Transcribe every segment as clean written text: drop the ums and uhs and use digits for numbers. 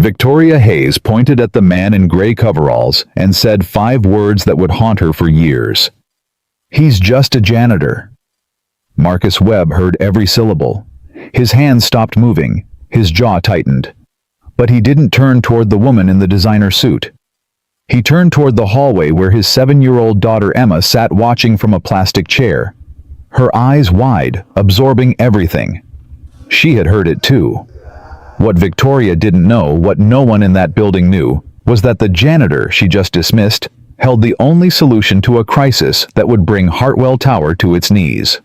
Victoria Hayes pointed at the man in gray coveralls and said 5 words that would haunt her for years. "He's just a janitor." Marcus Webb heard every syllable. His hands stopped moving, his jaw tightened. But he didn't turn toward the woman in the designer suit. He turned toward the hallway where his 7-year-old daughter Emma sat watching from a plastic chair, her eyes wide, absorbing everything. She had heard it too. What Victoria didn't know, what no one in that building knew, was that the janitor she just dismissed held the only solution to a crisis that would bring Hartwell Tower to its knees.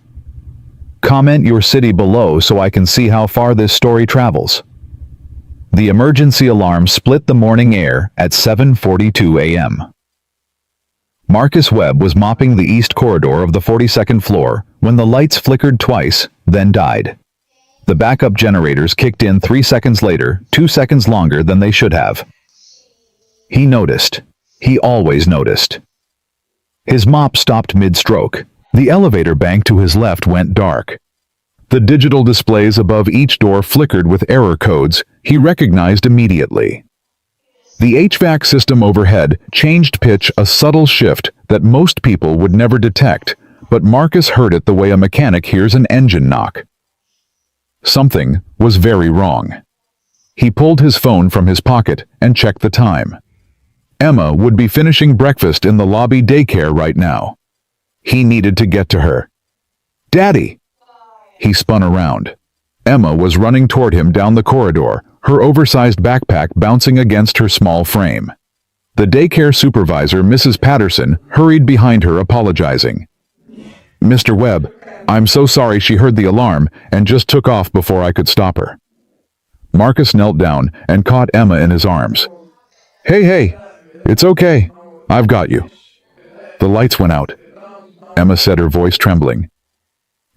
Comment your city below so I can see how far this story travels. The emergency alarm split the morning air at 7:42 a.m. Marcus Webb was mopping the east corridor of the 42nd floor when the lights flickered twice, then died. The backup generators kicked in 3 seconds later, 2 seconds longer than they should have. He noticed. He always noticed. His mop stopped mid-stroke. The elevator bank to his left went dark. The digital displays above each door flickered with error codes he recognized immediately. The HVAC system overhead changed pitch, a subtle shift that most people would never detect, but Marcus heard it the way a mechanic hears an engine knock. Something was very wrong. He pulled his phone from his pocket and checked the time. Emma would be finishing breakfast in the lobby daycare right now. He needed to get to her. "Daddy!" He spun around. Emma was running toward him down the corridor, her oversized backpack bouncing against her small frame. The daycare supervisor, Mrs. Patterson, hurried behind her apologizing. "Mr. Webb, I'm so sorry she heard the alarm and just took off before I could stop her." Marcus knelt down and caught Emma in his arms. Hey, it's okay. I've got you." "The lights went out," Emma said, her voice trembling.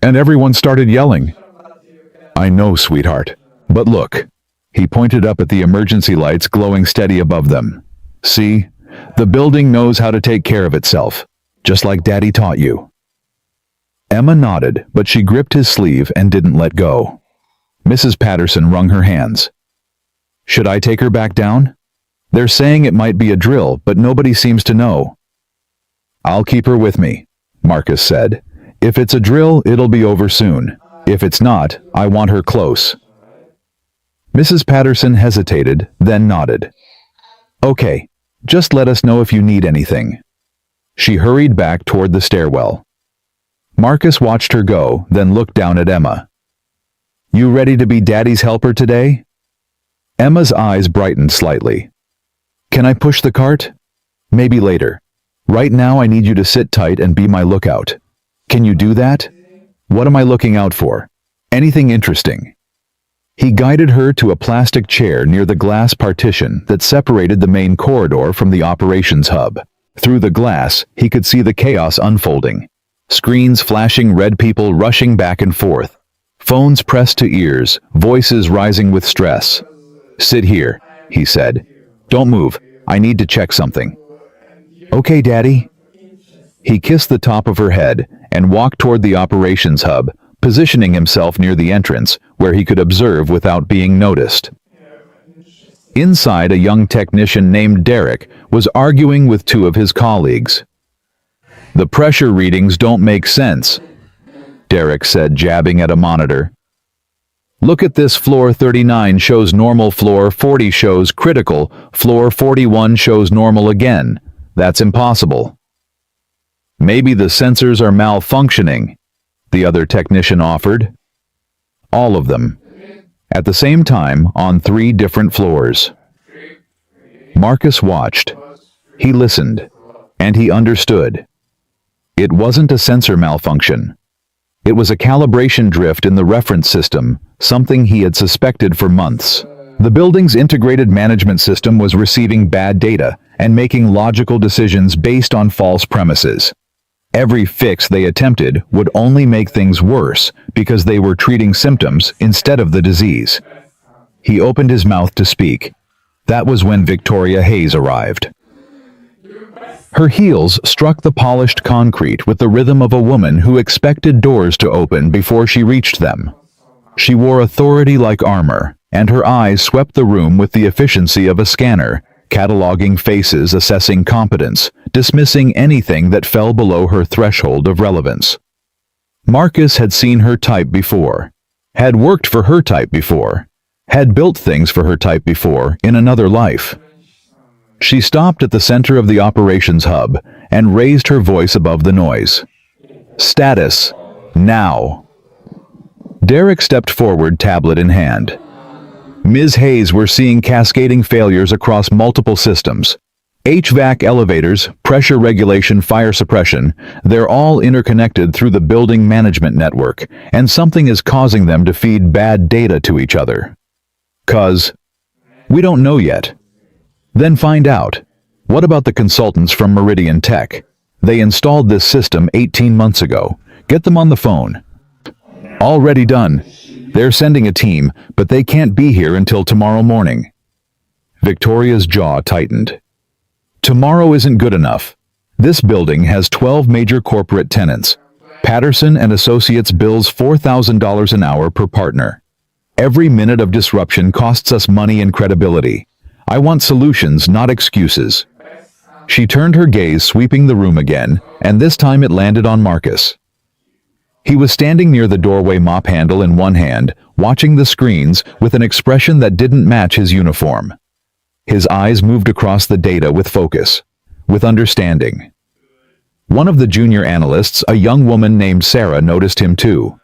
"And everyone started yelling." "I know, sweetheart. But look." He pointed up at the emergency lights glowing steady above them. "See? The building knows how to take care of itself, just like Daddy taught you." Emma nodded, but she gripped his sleeve and didn't let go. Mrs. Patterson wrung her hands. "Should I take her back down? They're saying it might be a drill, but nobody seems to know." "I'll keep her with me," Marcus said. "If it's a drill, it'll be over soon. If it's not, I want her close." Mrs. Patterson hesitated, then nodded. "Okay, just let us know if you need anything." She hurried back toward the stairwell. Marcus watched her go, then looked down at Emma. "You ready to be Daddy's helper today?" Emma's eyes brightened slightly. "Can I push the cart?" "Maybe later. Right now I need you to sit tight and be my lookout." "Can you do that?" "What am I looking out for?" "Anything interesting." He guided her to a plastic chair near the glass partition that separated the main corridor from the operations hub. Through the glass, he could see the chaos unfolding. Screens flashing, red, people rushing back and forth. Phones pressed to ears, voices rising with stress. "Sit here," he said. "Don't move. I need to check something." "Okay, Daddy." He kissed the top of her head and walked toward the operations hub, positioning himself near the entrance where he could observe without being noticed. Inside, a young technician named Derek was arguing with 2 of his colleagues. "The pressure readings don't make sense," Derek said, jabbing at a monitor. "Look at this, floor 39 shows normal, floor 40 shows critical, floor 41 shows normal again. That's impossible." "Maybe the sensors are malfunctioning," the other technician offered. "All of them. At the same time, on 3 different floors." Marcus watched. He listened. And he understood. It wasn't a sensor malfunction. It was a calibration drift in the reference system, something he had suspected for months. The building's integrated management system was receiving bad data and making logical decisions based on false premises. Every fix they attempted would only make things worse because they were treating symptoms instead of the disease. He opened his mouth to speak. That was when Victoria Hayes arrived. Her heels struck the polished concrete with the rhythm of a woman who expected doors to open before she reached them. She wore authority like armor, and her eyes swept the room with the efficiency of a scanner, cataloging faces, assessing competence, dismissing anything that fell below her threshold of relevance. Marcus had seen her type before, had worked for her type before, had built things for her type before in another life. She stopped at the center of the operations hub and raised her voice above the noise. Status, now. Derek stepped forward, tablet in hand. Ms. Hayes, we're seeing cascading failures across multiple systems. HVAC, elevators, pressure regulation, fire suppression, they're all interconnected through the building management network, and something is causing them to feed bad data to each other. We don't know yet. Then find out. What about the consultants from Meridian Tech? They installed this system 18 months ago. Get them on the phone. Already done. They're sending a team, but they can't be here until tomorrow morning. Victoria's jaw tightened. Tomorrow isn't good enough. This building has 12 major corporate tenants. Patterson and Associates bills $4,000 an hour per partner. Every minute of disruption costs us money and credibility. I want solutions, not excuses. She turned her gaze, sweeping the room again, and this time it landed on Marcus. He was standing near the doorway, mop handle in one hand, watching the screens with an expression that didn't match his uniform. His eyes moved across the data with focus, with understanding. One of the junior analysts, a young woman named Sarah, noticed him too.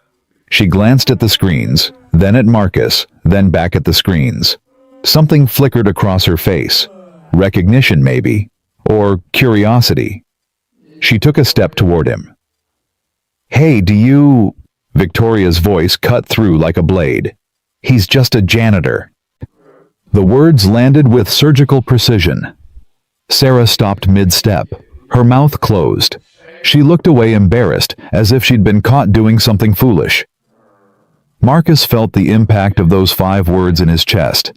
She glanced at the screens, then at Marcus, then back at the screens. Something flickered across her face. Recognition, maybe, or curiosity. She took a step toward him. Hey, do you... Victoria's voice cut through like a blade. He's just a janitor. The words landed with surgical precision. Sarah stopped mid-step, her mouth closed. She looked away, embarrassed, as if she'd been caught doing something foolish. Marcus felt the impact of those 5 words in his chest.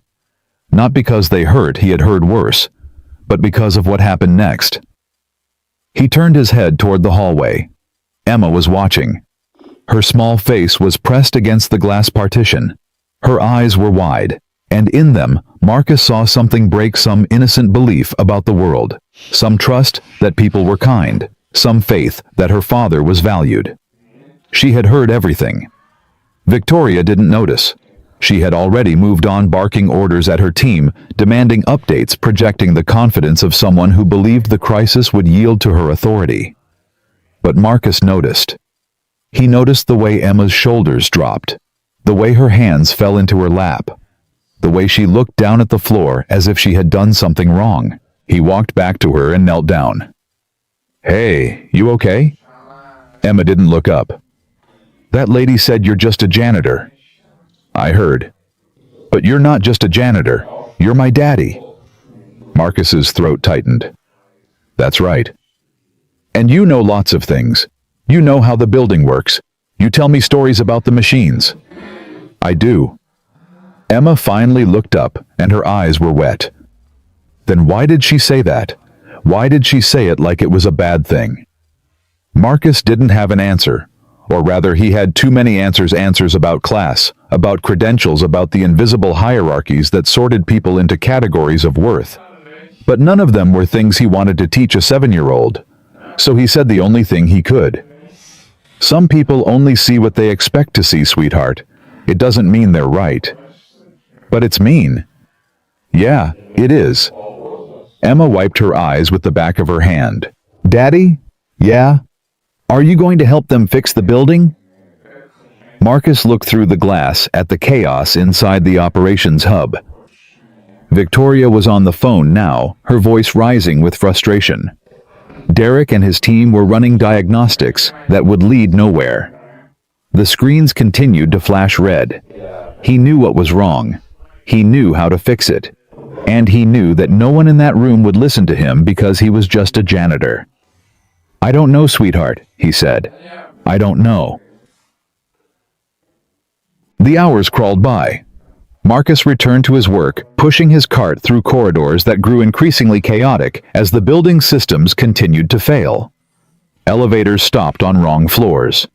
Not because they hurt, he had heard worse, but because of what happened next. He turned his head toward the hallway. Emma was watching. Her small face was pressed against the glass partition. Her eyes were wide, and in them, Marcus saw something break, some innocent belief about the world, some trust that people were kind, some faith that her father was valued. She had heard everything. Victoria didn't notice. She had already moved on, barking orders at her team, demanding updates, projecting the confidence of someone who believed the crisis would yield to her authority. But Marcus noticed. He noticed the way Emma's shoulders dropped, the way her hands fell into her lap, the way she looked down at the floor as if she had done something wrong. He walked back to her and knelt down. Hey, you okay? Emma didn't look up. That lady said you're just a janitor. I heard. But you're not just a janitor. You're my daddy. Marcus's throat tightened. That's right. And you know lots of things. You know how the building works. You tell me stories about the machines. I do. Emma finally looked up, and her eyes were wet. Then why did she say that? Why did she say it like it was a bad thing? Marcus didn't have an answer, or rather he had too many answers about class, about credentials, about the invisible hierarchies that sorted people into categories of worth. But none of them were things he wanted to teach a 7-year-old. So he said the only thing he could. Some people only see what they expect to see, sweetheart. It doesn't mean they're right. But it's mean. Yeah, it is. Emma wiped her eyes with the back of her hand. Daddy? Yeah? Are you going to help them fix the building? Marcus looked through the glass at the chaos inside the operations hub. Victoria was on the phone now, her voice rising with frustration. Derek and his team were running diagnostics that would lead nowhere. The screens continued to flash red. He knew what was wrong. He knew how to fix it. And he knew that no one in that room would listen to him because he was just a janitor. I don't know, sweetheart, he said. I don't know. The hours crawled by. Marcus returned to his work, pushing his cart through corridors that grew increasingly chaotic as the building's systems continued to fail. Elevators stopped on wrong floors.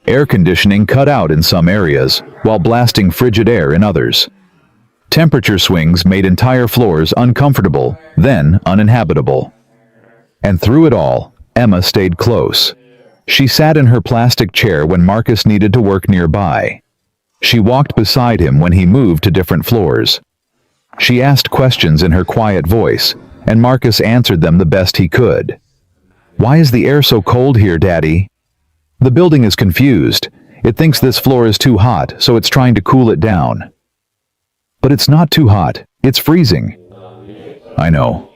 Air conditioning cut out in some areas, while blasting frigid air in others. Temperature swings made entire floors uncomfortable, then uninhabitable. And through it all, Emma stayed close. She sat in her plastic chair when Marcus needed to work nearby. She walked beside him when he moved to different floors. She asked questions in her quiet voice, and Marcus answered them the best he could. "Why is the air so cold here, Daddy?" "The building is confused. It thinks this floor is too hot, so it's trying to cool it down." "But it's not too hot. It's freezing." "I know.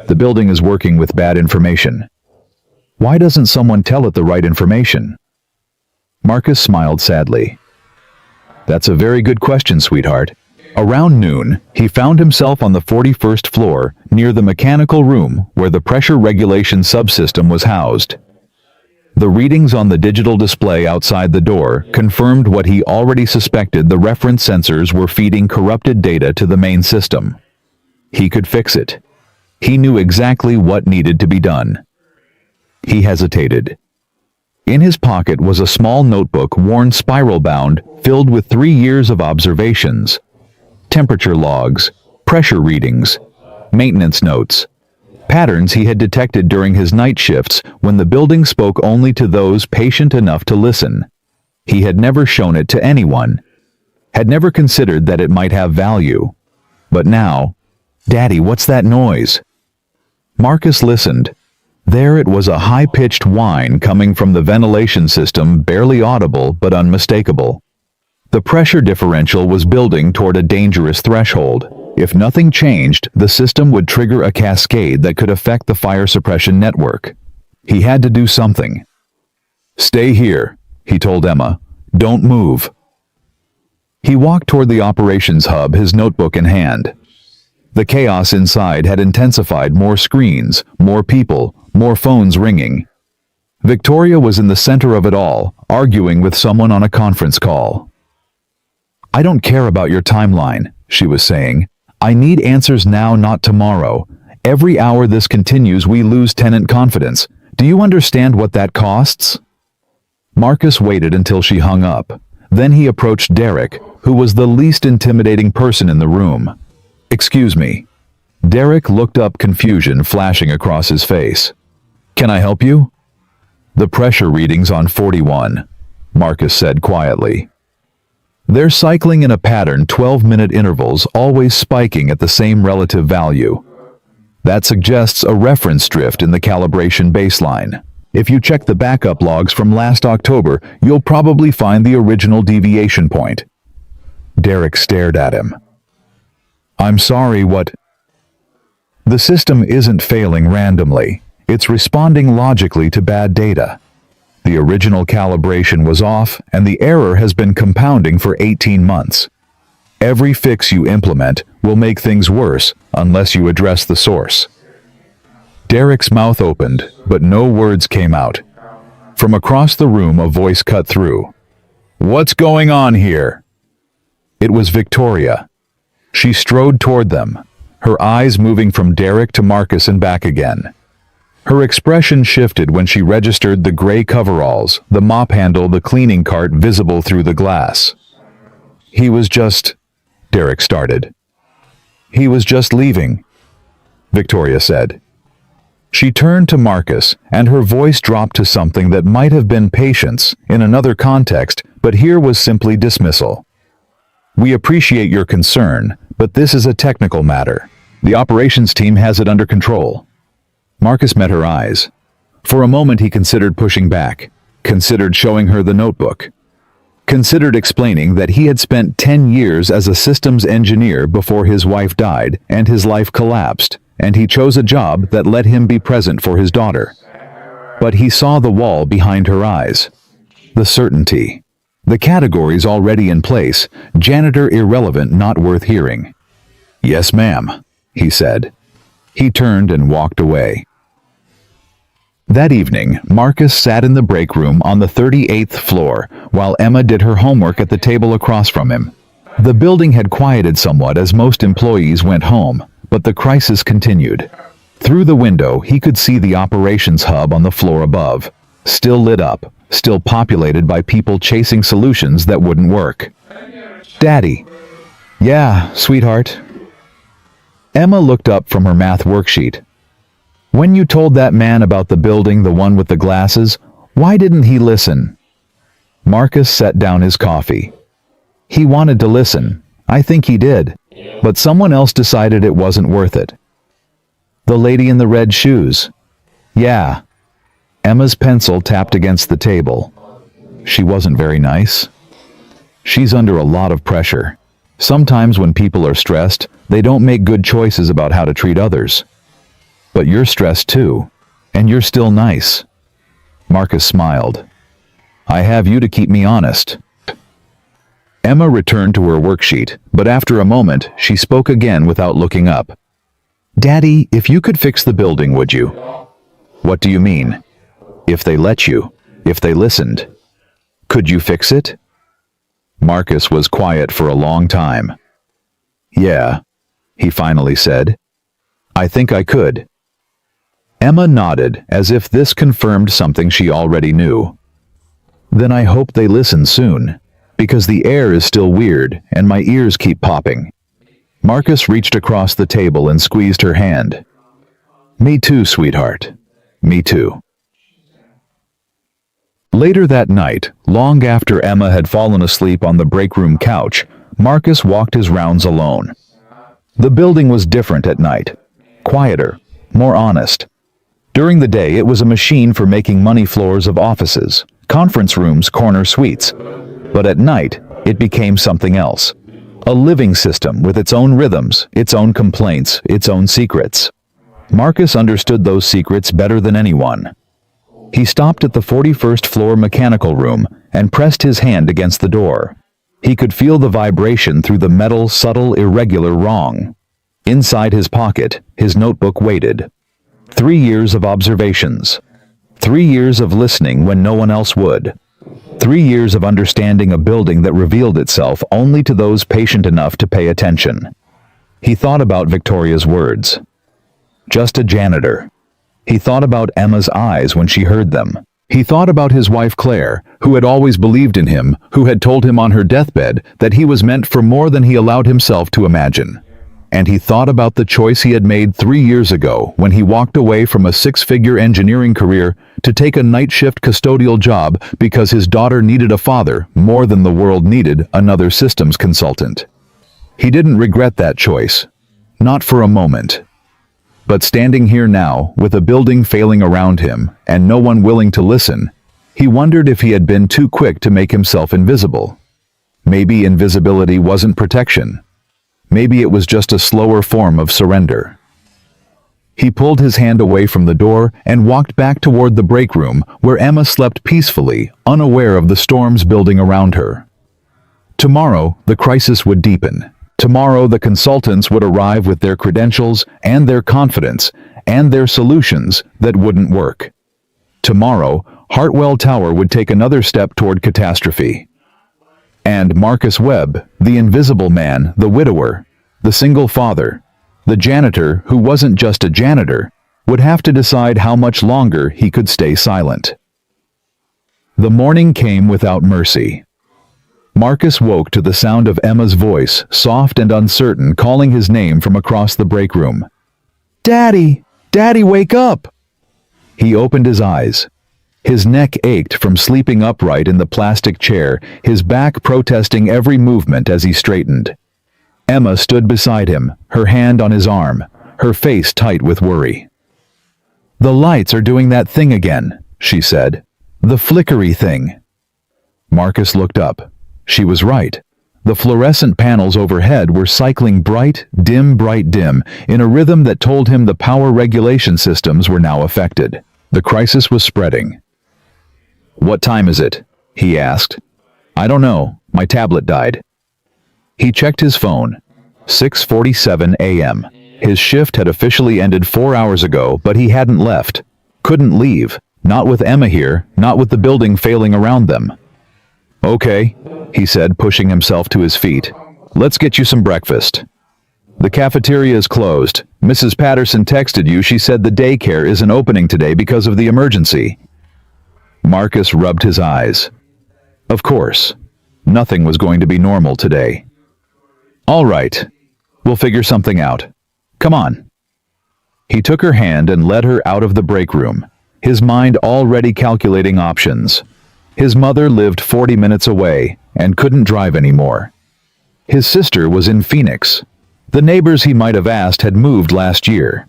The building is working with bad information." "Why doesn't someone tell it the right information?" Marcus smiled sadly. "That's a very good question, sweetheart." Around noon, he found himself on the 41st floor, near the mechanical room where the pressure regulation subsystem was housed. The readings on the digital display outside the door confirmed what he already suspected: the reference sensors were feeding corrupted data to the main system. He could fix it. He knew exactly what needed to be done. He hesitated. In his pocket was a small notebook, worn spiral-bound, filled with 3 years of observations. Temperature logs, pressure readings, maintenance notes, patterns he had detected during his night shifts when the building spoke only to those patient enough to listen. He had never shown it to anyone, had never considered that it might have value. But now, "Daddy, what's that noise?" Marcus listened. There it was, a high-pitched whine coming from the ventilation system, barely audible but unmistakable. The pressure differential was building toward a dangerous threshold. If nothing changed, the system would trigger a cascade that could affect the fire suppression network. He had to do something. "Stay here," he told Emma. "Don't move." He walked toward the operations hub, his notebook in hand. The chaos inside had intensified: more screens, more people, more phones ringing. Victoria was in the center of it all, arguing with someone on a conference call. "I don't care about your timeline," she was saying. "I need answers now, not tomorrow. Every hour this continues, we lose tenant confidence. Do you understand what that costs?" Marcus waited until she hung up. Then he approached Derek, who was the least intimidating person in the room. "Excuse me." Derek looked up, confusion flashing across his face. "Can I help you?" "The pressure readings on 41, Marcus said quietly. "They're cycling in a pattern, 12-minute intervals, always spiking at the same relative value. That suggests a reference drift in the calibration baseline. If you check the backup logs from last October, you'll probably find the original deviation point." Derek stared at him. "I'm sorry, what?" "The system isn't failing randomly. It's responding logically to bad data. The original calibration was off, and the error has been compounding for 18 months. Every fix you implement will make things worse unless you address the source." Derek's mouth opened, but no words came out. From across the room, a voice cut through. "What's going on here?" It was Victoria. She strode toward them, her eyes moving from Derek to Marcus and back again. Her expression shifted when she registered the gray coveralls, the mop handle, the cleaning cart visible through the glass. "He was just..." Derek started. "He was just leaving," Victoria said. She turned to Marcus, and her voice dropped to something that might have been patience in another context, but here was simply dismissal. "We appreciate your concern, but this is a technical matter. The operations team has it under control." Marcus met her eyes. For a moment he considered pushing back, considered showing her the notebook, considered explaining that he had spent 10 years as a systems engineer before his wife died and his life collapsed, and he chose a job that let him be present for his daughter. But he saw the wall behind her eyes. The certainty. The categories already in place. Janitor irrelevant, not worth hearing. "Yes, ma'am," he said. He turned and walked away. That evening, Marcus sat in the break room on the 38th floor while Emma did her homework at the table across from him. The building had quieted somewhat as most employees went home, but the crisis continued. Through the window, he could see the operations hub on the floor above, still lit up, still populated by people chasing solutions that wouldn't work. "Daddy." Yeah, sweetheart. Emma looked up from her math worksheet. When you told that man about the building, the one with the glasses, why didn't he listen? Marcus set down his coffee. He wanted to listen. I think he did. But someone else decided it wasn't worth it. The lady in the red shoes. Yeah. Emma's pencil tapped against the table. She wasn't very nice. She's under a lot of pressure. Sometimes when people are stressed, they don't make good choices about how to treat others. But you're stressed too, and you're still nice. Marcus smiled. I have you to keep me honest. Emma returned to her worksheet, but after a moment, she spoke again without looking up. Daddy, if you could fix the building, would you? What do you mean? If they let you, if they listened. Could you fix it? Marcus was quiet for a long time. Yeah, he finally said. I think I could. Emma nodded, as if this confirmed something she already knew. Then I hope they listen soon, because the air is still weird and my ears keep popping. Marcus reached across the table and squeezed her hand. Me too, sweetheart. Me too. Later that night, long after Emma had fallen asleep on the break room couch, Marcus walked his rounds alone. The building was different at night. Quieter, more honest. During the day, it was a machine for making money floors of offices, conference rooms, corner suites. But at night, it became something else. A living system with its own rhythms, its own complaints, its own secrets. Marcus understood those secrets better than anyone. He stopped at the 41st floor mechanical room and pressed his hand against the door. He could feel the vibration through the metal, subtle, irregular wrong. Inside his pocket, his notebook waited. 3 years of observations. 3 years of listening when no one else would. 3 years of understanding a building that revealed itself only to those patient enough to pay attention. He thought about Victoria's words. Just a janitor. He thought about Emma's eyes when she heard them. He thought about his wife Claire, who had always believed in him, who had told him on her deathbed that he was meant for more than he allowed himself to imagine. And he thought about the choice he had made 3 years ago when he walked away from a 6-figure engineering career to take a night shift custodial job because his daughter needed a father more than the world needed another systems consultant. He didn't regret that choice. Not for a moment. But standing here now, with a building failing around him and no one willing to listen, he wondered if he had been too quick to make himself invisible. Maybe invisibility wasn't protection. Maybe it was just a slower form of surrender. He pulled his hand away from the door and walked back toward the break room where Emma slept peacefully, unaware of the storms building around her. Tomorrow, the crisis would deepen. Tomorrow, the consultants would arrive with their credentials and their confidence and their solutions that wouldn't work. Tomorrow, Hartwell Tower would take another step toward catastrophe. And Marcus Webb, the invisible man, the widower, the single father, the janitor who wasn't just a janitor, would have to decide how much longer he could stay silent. The morning came without mercy. Marcus woke to the sound of Emma's voice, soft and uncertain, calling his name from across the break room. "Daddy! Daddy, wake up!" He opened his eyes. His neck ached from sleeping upright in the plastic chair, his back protesting every movement as he straightened. Emma stood beside him, her hand on his arm, her face tight with worry. "The lights are doing that thing again," she said. "The flickery thing." Marcus looked up. She was right. The fluorescent panels overhead were cycling bright, dim, in a rhythm that told him the power regulation systems were now affected. The crisis was spreading. "What time is it?" he asked. "I don't know. My tablet died." He checked his phone. 6:47 a.m. His shift had officially ended 4 hours ago, but he hadn't left. Couldn't leave. Not with Emma here, not with the building failing around them. "Okay," he said, pushing himself to his feet. "Let's get you some breakfast." "The cafeteria is closed. Mrs. Patterson texted you. She said the daycare isn't opening today because of the emergency." Marcus rubbed his eyes. Of course. Nothing was going to be normal today. All right, we'll figure something out. Come on. He took her hand and led her out of the break room, his mind already calculating options. His mother lived 40 minutes away and couldn't drive anymore. His sister was in Phoenix. The neighbors he might have asked had moved last year.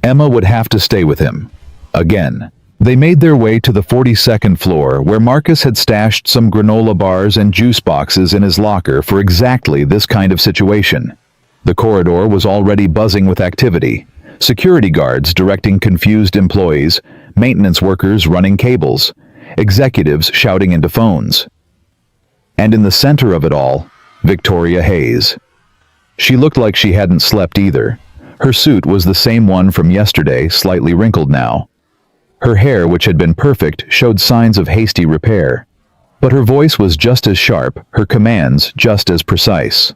Emma would have to stay with him. Again. They made their way to the 42nd floor where Marcus had stashed some granola bars and juice boxes in his locker for exactly this kind of situation. The corridor was already buzzing with activity. Security guards directing confused employees, maintenance workers running cables, executives shouting into phones. And in the center of it all, Victoria Hayes. She looked like she hadn't slept either. Her suit was the same one from yesterday, slightly wrinkled now. Her hair, which had been perfect, showed signs of hasty repair. But her voice was just as sharp, her commands just as precise.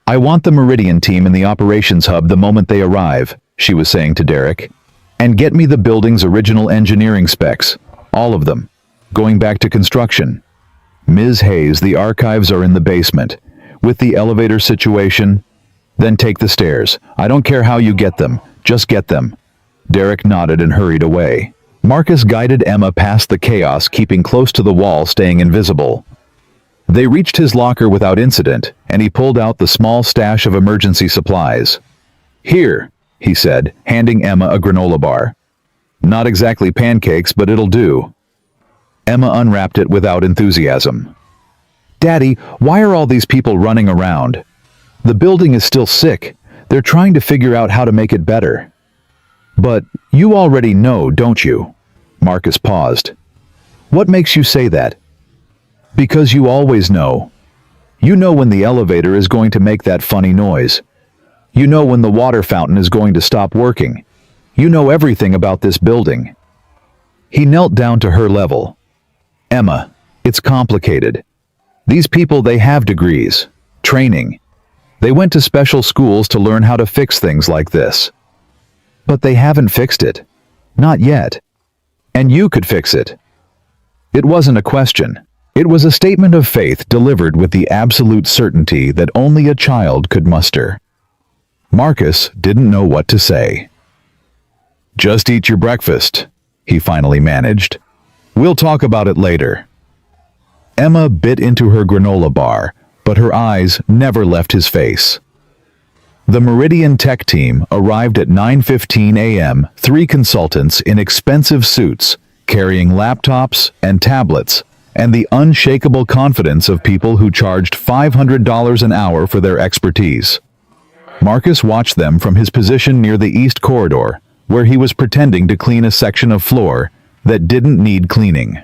"I want the Meridian team in the operations hub the moment they arrive," she was saying to Derek. "And get me the building's original engineering specs, all of them, going back to construction. Ms. Hayes, the archives are in the basement. With the elevator situation, then take the stairs. I don't care how you get them, just get them." Derek nodded and hurried away. Marcus guided Emma past the chaos, keeping close to the wall, staying invisible. They reached his locker without incident, and he pulled out the small stash of emergency supplies. "Here," he said, handing Emma a granola bar. "Not exactly pancakes, but it'll do." Emma unwrapped it without enthusiasm. "Daddy, why are all these people running around? The building is still sick. They're trying to figure out how to make it better." "But you already know, don't you?" Marcus paused. "What makes you say that?" "Because you always know. You know when the elevator is going to make that funny noise. You know when the water fountain is going to stop working. You know everything about this building." He knelt down to her level. "Emma, it's complicated. These people, they have degrees, training. They went to special schools to learn how to fix things like this. But they haven't fixed it. Not yet. And you could fix it." It wasn't a question. It was a statement of faith delivered with the absolute certainty that only a child could muster. Marcus didn't know what to say. "Just eat your breakfast," he finally managed. "We'll talk about it later." Emma bit into her granola bar, but her eyes never left his face. The Meridian Tech team arrived at 9:15 a.m., 3 consultants in expensive suits, carrying laptops and tablets, and the unshakable confidence of people who charged $500 an hour for their expertise. Marcus watched them from his position near the east corridor, where he was pretending to clean a section of floor that didn't need cleaning.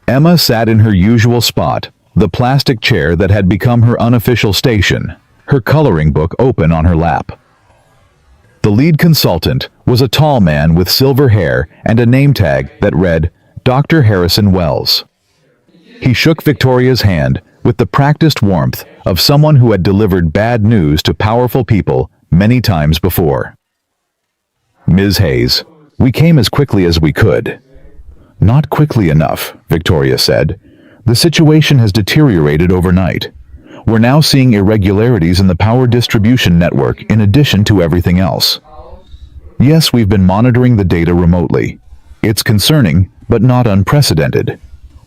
Emma sat in her usual spot, the plastic chair that had become her unofficial station, her coloring book open on her lap. The lead consultant was a tall man with silver hair and a name tag that read, Dr. Harrison Wells. He shook Victoria's hand with the practiced warmth of someone who had delivered bad news to powerful people many times before. "Ms. Hayes, we came as quickly as we could." "Not quickly enough," Victoria said. "The situation has deteriorated overnight. We're now seeing irregularities in the power distribution network in addition to everything else. Yes, we've been monitoring the data remotely. It's concerning, but not unprecedented.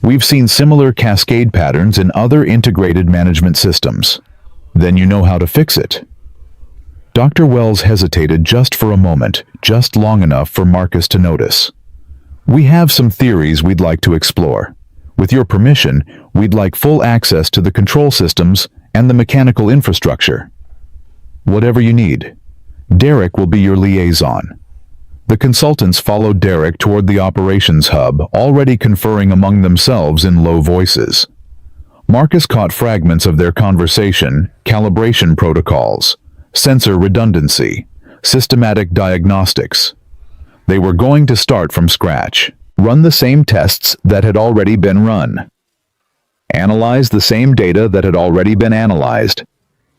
We've seen similar cascade patterns in other integrated management systems. Then you know how to fix it." Dr. Wells hesitated just for a moment, just long enough for Marcus to notice. "We have some theories we'd like to explore. With your permission, we'd like full access to the control systems and the mechanical infrastructure." "Whatever you need. Derek will be your liaison." The consultants followed Derek toward the operations hub, already conferring among themselves in low voices. Marcus caught fragments of their conversation: calibration protocols, sensor redundancy, systematic diagnostics. They were going to start from scratch, run the same tests that had already been run, analyze the same data that had already been analyzed,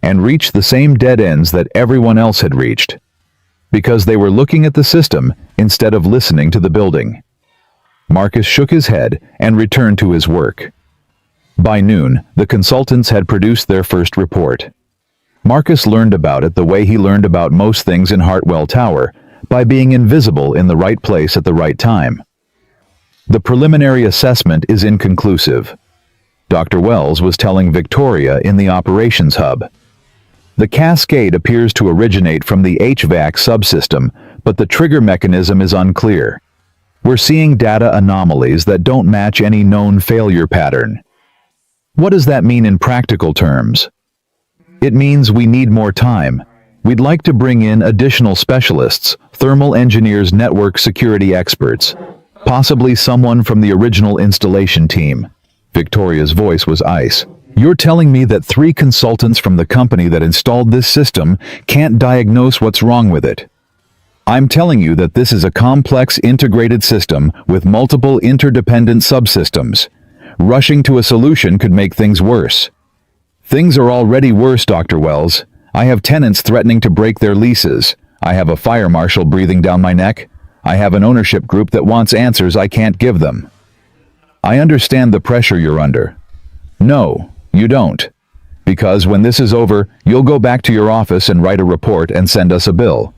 and reach the same dead ends that everyone else had reached, because they were looking at the system instead of listening to the building. Marcus shook his head and returned to his work. By noon, the consultants had produced their first report. Marcus learned about it the way he learned about most things in Hartwell Tower, by being invisible in the right place at the right time. The preliminary assessment is inconclusive. Dr. Wells was telling Victoria in the operations hub. The cascade appears to originate from the HVAC subsystem, but the trigger mechanism is unclear. We're seeing data anomalies that don't match any known failure pattern. What does that mean in practical terms? It means we need more time. We'd like to bring in additional specialists, thermal engineers, network security experts, possibly someone from the original installation team. Victoria's voice was ice. You're telling me that 3 consultants from the company that installed this system can't diagnose what's wrong with it? I'm telling you that this is a complex integrated system with multiple interdependent subsystems. Rushing to a solution could make things worse. Things are already worse, Dr. Wells. I have tenants threatening to break their leases. I have a fire marshal breathing down my neck. I have an ownership group that wants answers I can't give them. I understand the pressure you're under. No, you don't. Because when this is over, you'll go back to your office and write a report and send us a bill.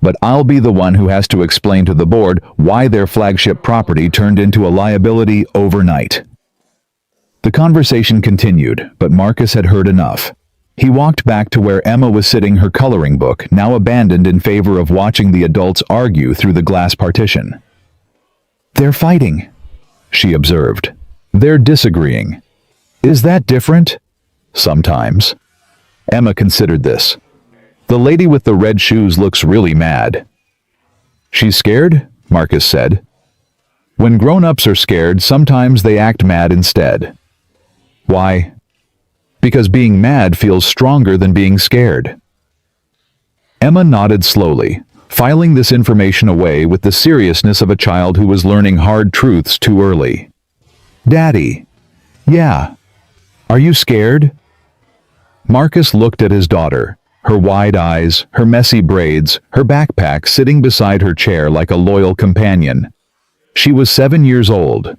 But I'll be the one who has to explain to the board why their flagship property turned into a liability overnight. The conversation continued, but Marcus had heard enough. He walked back to where Emma was sitting, her coloring book, now abandoned in favor of watching the adults argue through the glass partition. They're fighting, she observed. They're disagreeing. Is that different? Sometimes. Emma considered this. The lady with the red shoes looks really mad. She's scared? Marcus said. When grown-ups are scared, sometimes they act mad instead. Why? Because being mad feels stronger than being scared. Emma nodded slowly, filing this information away with the seriousness of a child who was learning hard truths too early. Daddy. Yeah. Are you scared? Marcus looked at his daughter, her wide eyes, her messy braids, her backpack sitting beside her chair like a loyal companion. She was 7 years old.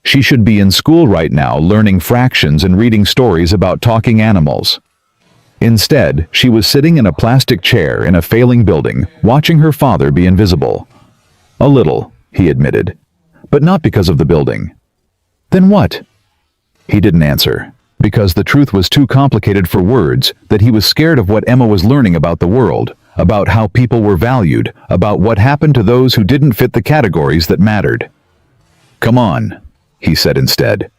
She should be in school right now learning fractions and reading stories about talking animals. Instead, she was sitting in a plastic chair in a failing building, watching her father be invisible. A little, he admitted, but not because of the building. Then what? He didn't answer, because the truth was too complicated for words, that he was scared of what Emma was learning about the world, about how people were valued, about what happened to those who didn't fit the categories that mattered. Come on, he said instead.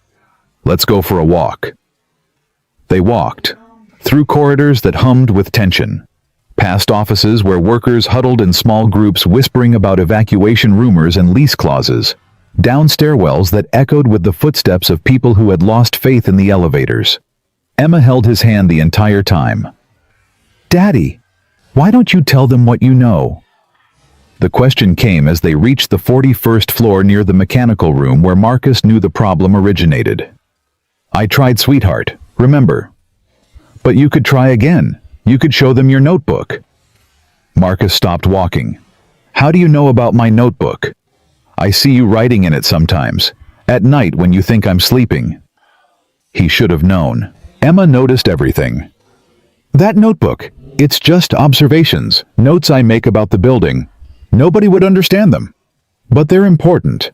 Let's go for a walk. They walked, through corridors that hummed with tension, past offices where workers huddled in small groups whispering about evacuation rumors and lease clauses, down stairwells that echoed with the footsteps of people who had lost faith in the elevators. Emma held his hand the entire time. Daddy, why don't you tell them what you know? The question came as they reached the 41st floor near the mechanical room where Marcus knew the problem originated. I tried, sweetheart, remember. But you could try again. You could show them your notebook. Marcus stopped walking. How do you know about my notebook? I see you writing in it sometimes, at night when you think I'm sleeping. He should have known. Emma noticed everything. That notebook, it's just observations, notes I make about the building. Nobody would understand them. But they're important.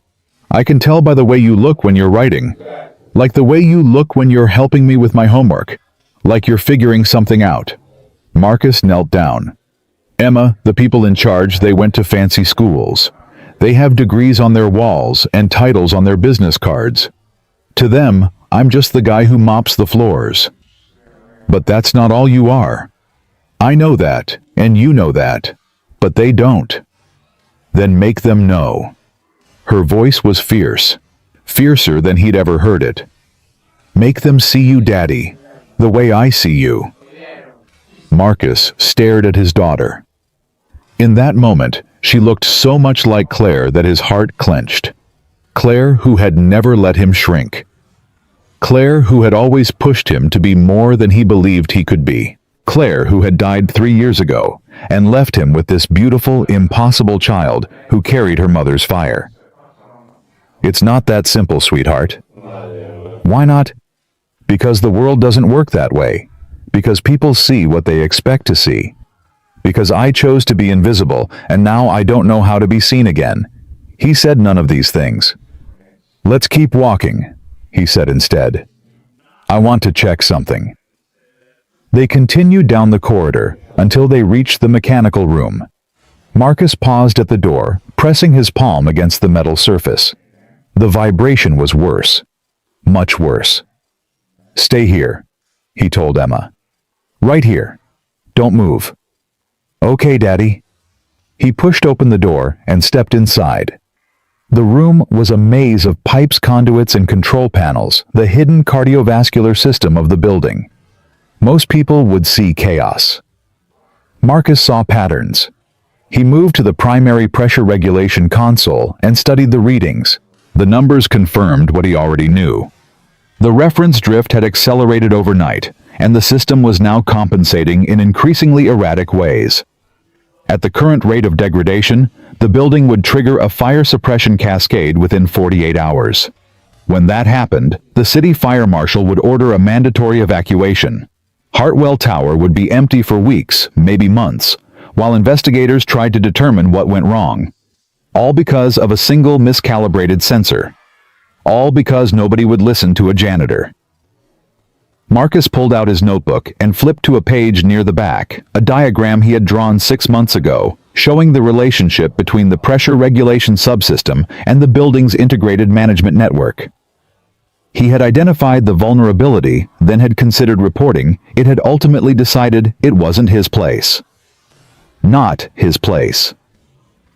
I can tell by the way you look when you're writing. Like the way you look when you're helping me with my homework. Like you're figuring something out. Marcus knelt down. Emma, the people in charge, they went to fancy schools. They have degrees on their walls and titles on their business cards. To them, I'm just the guy who mops the floors. But that's not all you are. I know that, and you know that. But they don't. Then make them know. Her voice was fierce, fiercer than he'd ever heard it. Make them see you, Daddy, the way I see you. Marcus stared at his daughter. In that moment, she looked so much like Claire that his heart clenched. Claire who had never let him shrink. Claire who had always pushed him to be more than he believed he could be. Claire who had died 3 years ago and left him with this beautiful, impossible child who carried her mother's fire. It's not that simple, sweetheart. Why not? Because the world doesn't work that way. Because people see what they expect to see. Because I chose to be invisible, and now I don't know how to be seen again. He said none of these things. Let's keep walking, he said instead. I want to check something. They continued down the corridor until they reached the mechanical room. Marcus paused at the door, pressing his palm against the metal surface. The vibration was worse. Much worse. Stay here, he told Emma. Right here. Don't move. Okay, Daddy. He pushed open the door and stepped inside. The room was a maze of pipes, conduits, and control panels, the hidden cardiovascular system of the building. Most people would see chaos. Marcus saw patterns. He moved to the primary pressure regulation console and studied the readings. The numbers confirmed what he already knew. The reference drift had accelerated overnight, and the system was now compensating in increasingly erratic ways. At the current rate of degradation, the building would trigger a fire suppression cascade within 48 hours. When that happened, the city fire marshal would order a mandatory evacuation. Hartwell Tower would be empty for weeks, maybe months, while investigators tried to determine what went wrong. All because of a single miscalibrated sensor. All because nobody would listen to a janitor. Marcus pulled out his notebook and flipped to a page near the back, a diagram he had drawn 6 months ago, showing the relationship between the pressure regulation subsystem and the building's integrated management network. He had identified the vulnerability, then had considered reporting. It had ultimately decided it wasn't his place. Not his place.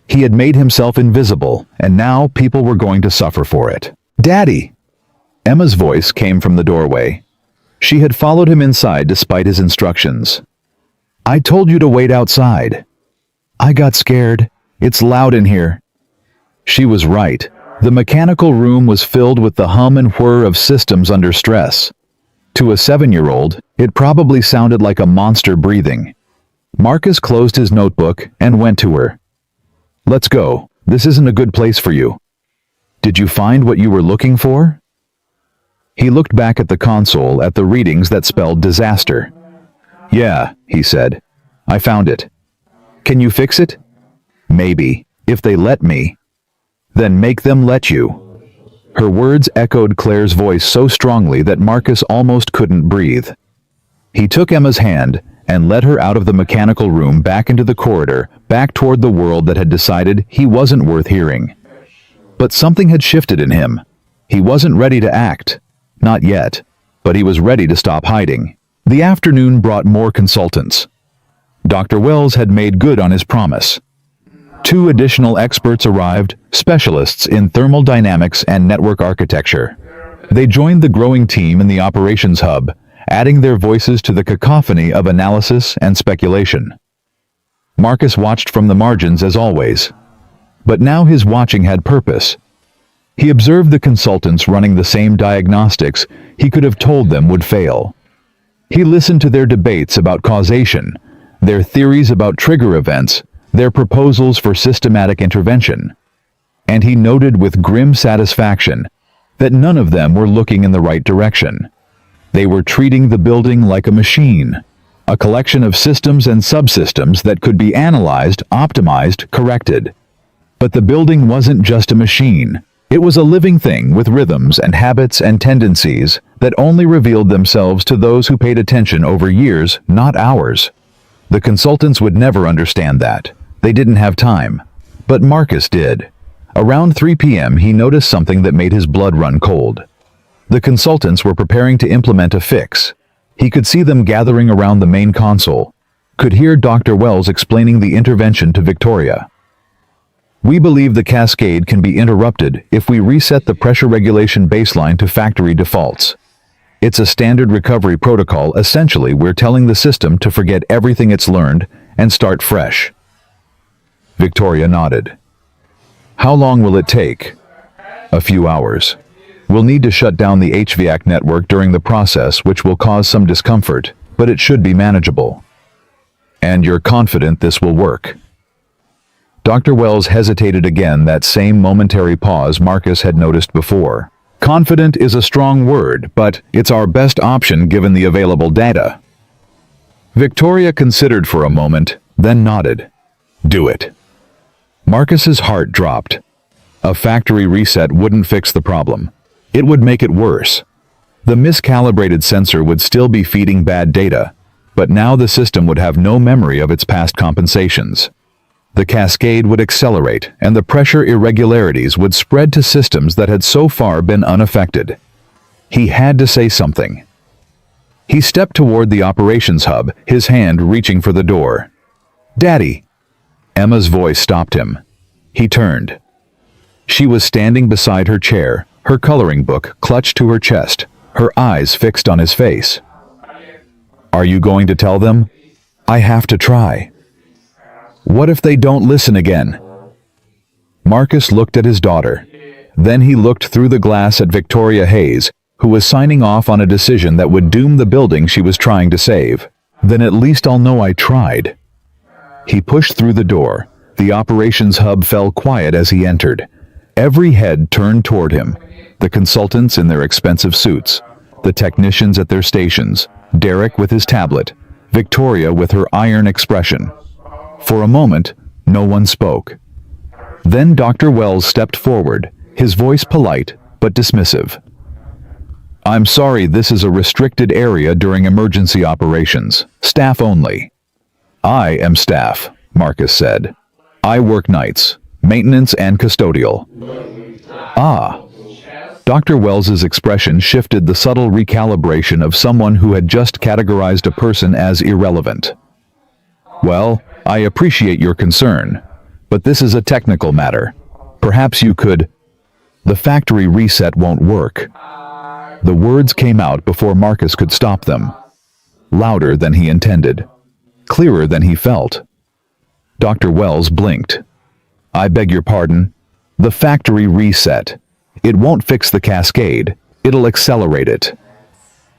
He had made himself invisible, and now people were going to suffer for it. Daddy! Emma's voice came from the doorway. She had followed him inside despite his instructions. I told you to wait outside. I got scared. It's loud in here. She was right. The mechanical room was filled with the hum and whir of systems under stress. To a 7-year-old, it probably sounded like a monster breathing. Marcus closed his notebook and went to her. Let's go. This isn't a good place for you. Did you find what you were looking for? He looked back at the console at the readings that spelled disaster. Yeah, he said. I found it. Can you fix it? Maybe, if they let me. Then make them let you. Her words echoed Claire's voice so strongly that Marcus almost couldn't breathe. He took Emma's hand and led her out of the mechanical room back into the corridor, back toward the world that had decided he wasn't worth hearing. But something had shifted in him. He wasn't ready to act. Not yet, but he was ready to stop hiding. The afternoon brought more consultants. Dr. Wells had made good on his promise. 2 additional experts arrived, specialists in thermal dynamics and network architecture. They joined the growing team in the operations hub, adding their voices to the cacophony of analysis and speculation. Marcus watched from the margins as always. But now his watching had purpose. He observed the consultants running the same diagnostics he could have told them would fail. He listened to their debates about causation, their theories about trigger events, their proposals for systematic intervention. And he noted with grim satisfaction that none of them were looking in the right direction. They were treating the building like a machine, a collection of systems and subsystems that could be analyzed, optimized, corrected. But the building wasn't just a machine. It was a living thing with rhythms and habits and tendencies that only revealed themselves to those who paid attention over years, not hours. The consultants would never understand that. They didn't have time. But Marcus did. Around 3 p.m. he noticed something that made his blood run cold. The consultants were preparing to implement a fix. He could see them gathering around the main console, could hear Dr. Wells explaining the intervention to Victoria. We believe the cascade can be interrupted if we reset the pressure regulation baseline to factory defaults. It's a standard recovery protocol. Essentially, we're telling the system to forget everything it's learned and start fresh. Victoria nodded. How long will it take? A few hours. We'll need to shut down the HVAC network during the process, which will cause some discomfort, but it should be manageable. And you're confident this will work? Dr. Wells hesitated again, that same momentary pause Marcus had noticed before. Confident is a strong word, but it's our best option given the available data. Victoria considered for a moment, then nodded. Do it. Marcus's heart dropped. A factory reset wouldn't fix the problem. It would make it worse. The miscalibrated sensor would still be feeding bad data, but now the system would have no memory of its past compensations. The cascade would accelerate, and the pressure irregularities would spread to systems that had so far been unaffected. He had to say something. He stepped toward the operations hub, his hand reaching for the door. "Daddy!" Emma's voice stopped him. He turned. She was standing beside her chair, her coloring book clutched to her chest, her eyes fixed on his face. "Are you going to tell them?" "I have to try." "What if they don't listen again?" Marcus looked at his daughter. Then he looked through the glass at Victoria Hayes, who was signing off on a decision that would doom the building she was trying to save. "Then at least I'll know I tried." He pushed through the door. The operations hub fell quiet as he entered. Every head turned toward him. The consultants in their expensive suits, the technicians at their stations, Derek with his tablet, Victoria with her iron expression. For a moment, no one spoke. Then Dr. Wells stepped forward, his voice polite but dismissive. "I'm sorry, this is a restricted area during emergency operations. Staff only." "I am staff," Marcus said. "I work nights, maintenance and custodial." "Ah." Dr. Wells's expression shifted, the subtle recalibration of someone who had just categorized a person as irrelevant. "Well, I appreciate your concern, but this is a technical matter. Perhaps you could—" "The factory reset won't work." The words came out before Marcus could stop them. Louder than he intended. Clearer than he felt. Dr. Wells blinked. "I beg your pardon? The factory reset. It won't fix the cascade. It'll accelerate it."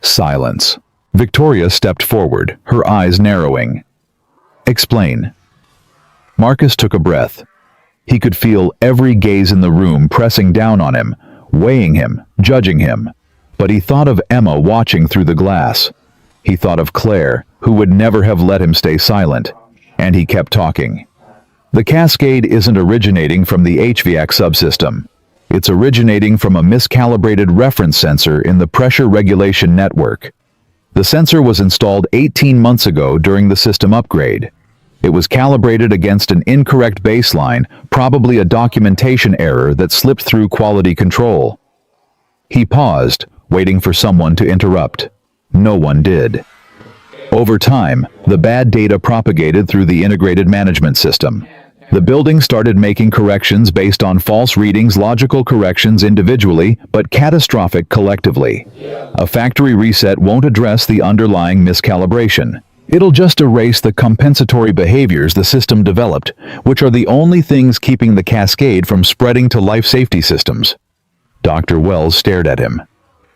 Silence. Victoria stepped forward, her eyes narrowing. "Explain." Marcus took a breath. He could feel every gaze in the room pressing down on him, weighing him, judging him. But he thought of Emma watching through the glass. He thought of Claire, who would never have let him stay silent. And he kept talking. "The cascade isn't originating from the HVAC subsystem. It's originating from a miscalibrated reference sensor in the pressure regulation network. The sensor was installed 18 months ago during the system upgrade. It was calibrated against an incorrect baseline, probably a documentation error that slipped through quality control." He paused, waiting for someone to interrupt. No one did. Over time, the bad data propagated through the integrated management system. The building started making corrections based on false readings, logical corrections individually, but catastrophic collectively. A factory reset won't address the underlying miscalibration. It'll just erase the compensatory behaviors the system developed, which are the only things keeping the cascade from spreading to life safety systems. Dr. Wells stared at him.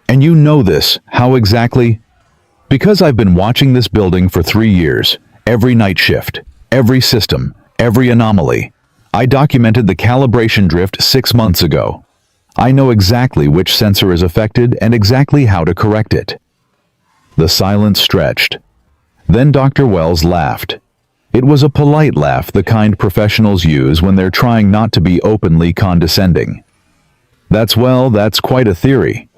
"And you know this, how exactly?" "Because I've been watching this building for 3 years, every night shift, every system, every anomaly. I documented the calibration drift 6 months ago. I know exactly which sensor is affected and exactly how to correct it." The silence stretched. Then Dr. Wells laughed. It was a polite laugh, the kind professionals use when they're trying not to be openly condescending. That's quite a theory.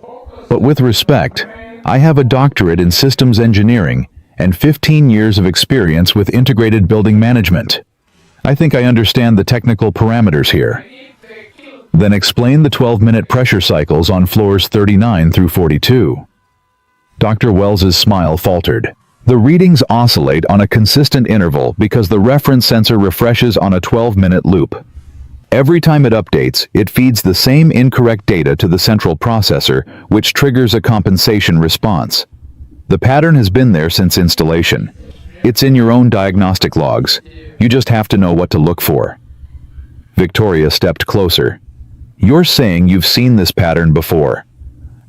But with respect, I have a doctorate in systems engineering and 15 years of experience with integrated building management. I think I understand the technical parameters here." "Then explain the 12-minute pressure cycles on floors 39 through 42. Dr. Wells's smile faltered. "The readings oscillate on a consistent interval because the reference sensor refreshes on a 12-minute loop. Every time it updates, it feeds the same incorrect data to the central processor, which triggers a compensation response. The pattern has been there since installation. It's in your own diagnostic logs. You just have to know what to look for." Victoria stepped closer. "You're saying you've seen this pattern before."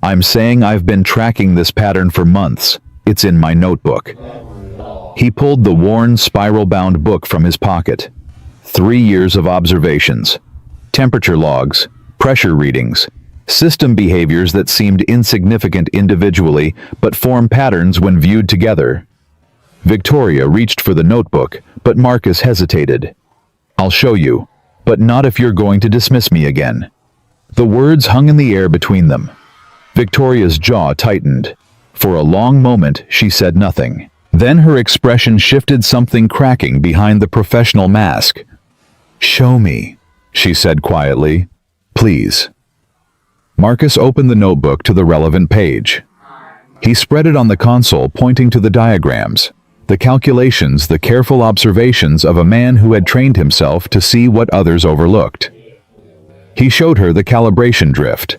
"I'm saying I've been tracking this pattern for months. It's in my notebook." He pulled the worn, spiral-bound book from his pocket. 3 years of observations. Temperature logs, pressure readings, system behaviors that seemed insignificant individually but form patterns when viewed together. Victoria reached for the notebook, but Marcus hesitated. "I'll show you, but not if you're going to dismiss me again." The words hung in the air between them. Victoria's jaw tightened. For a long moment, she said nothing. Then her expression shifted, something cracking behind the professional mask. "Show me," she said quietly. "Please." Marcus opened the notebook to the relevant page. He spread it on the console, pointing to the diagrams, the calculations, the careful observations of a man who had trained himself to see what others overlooked. He showed her the calibration drift.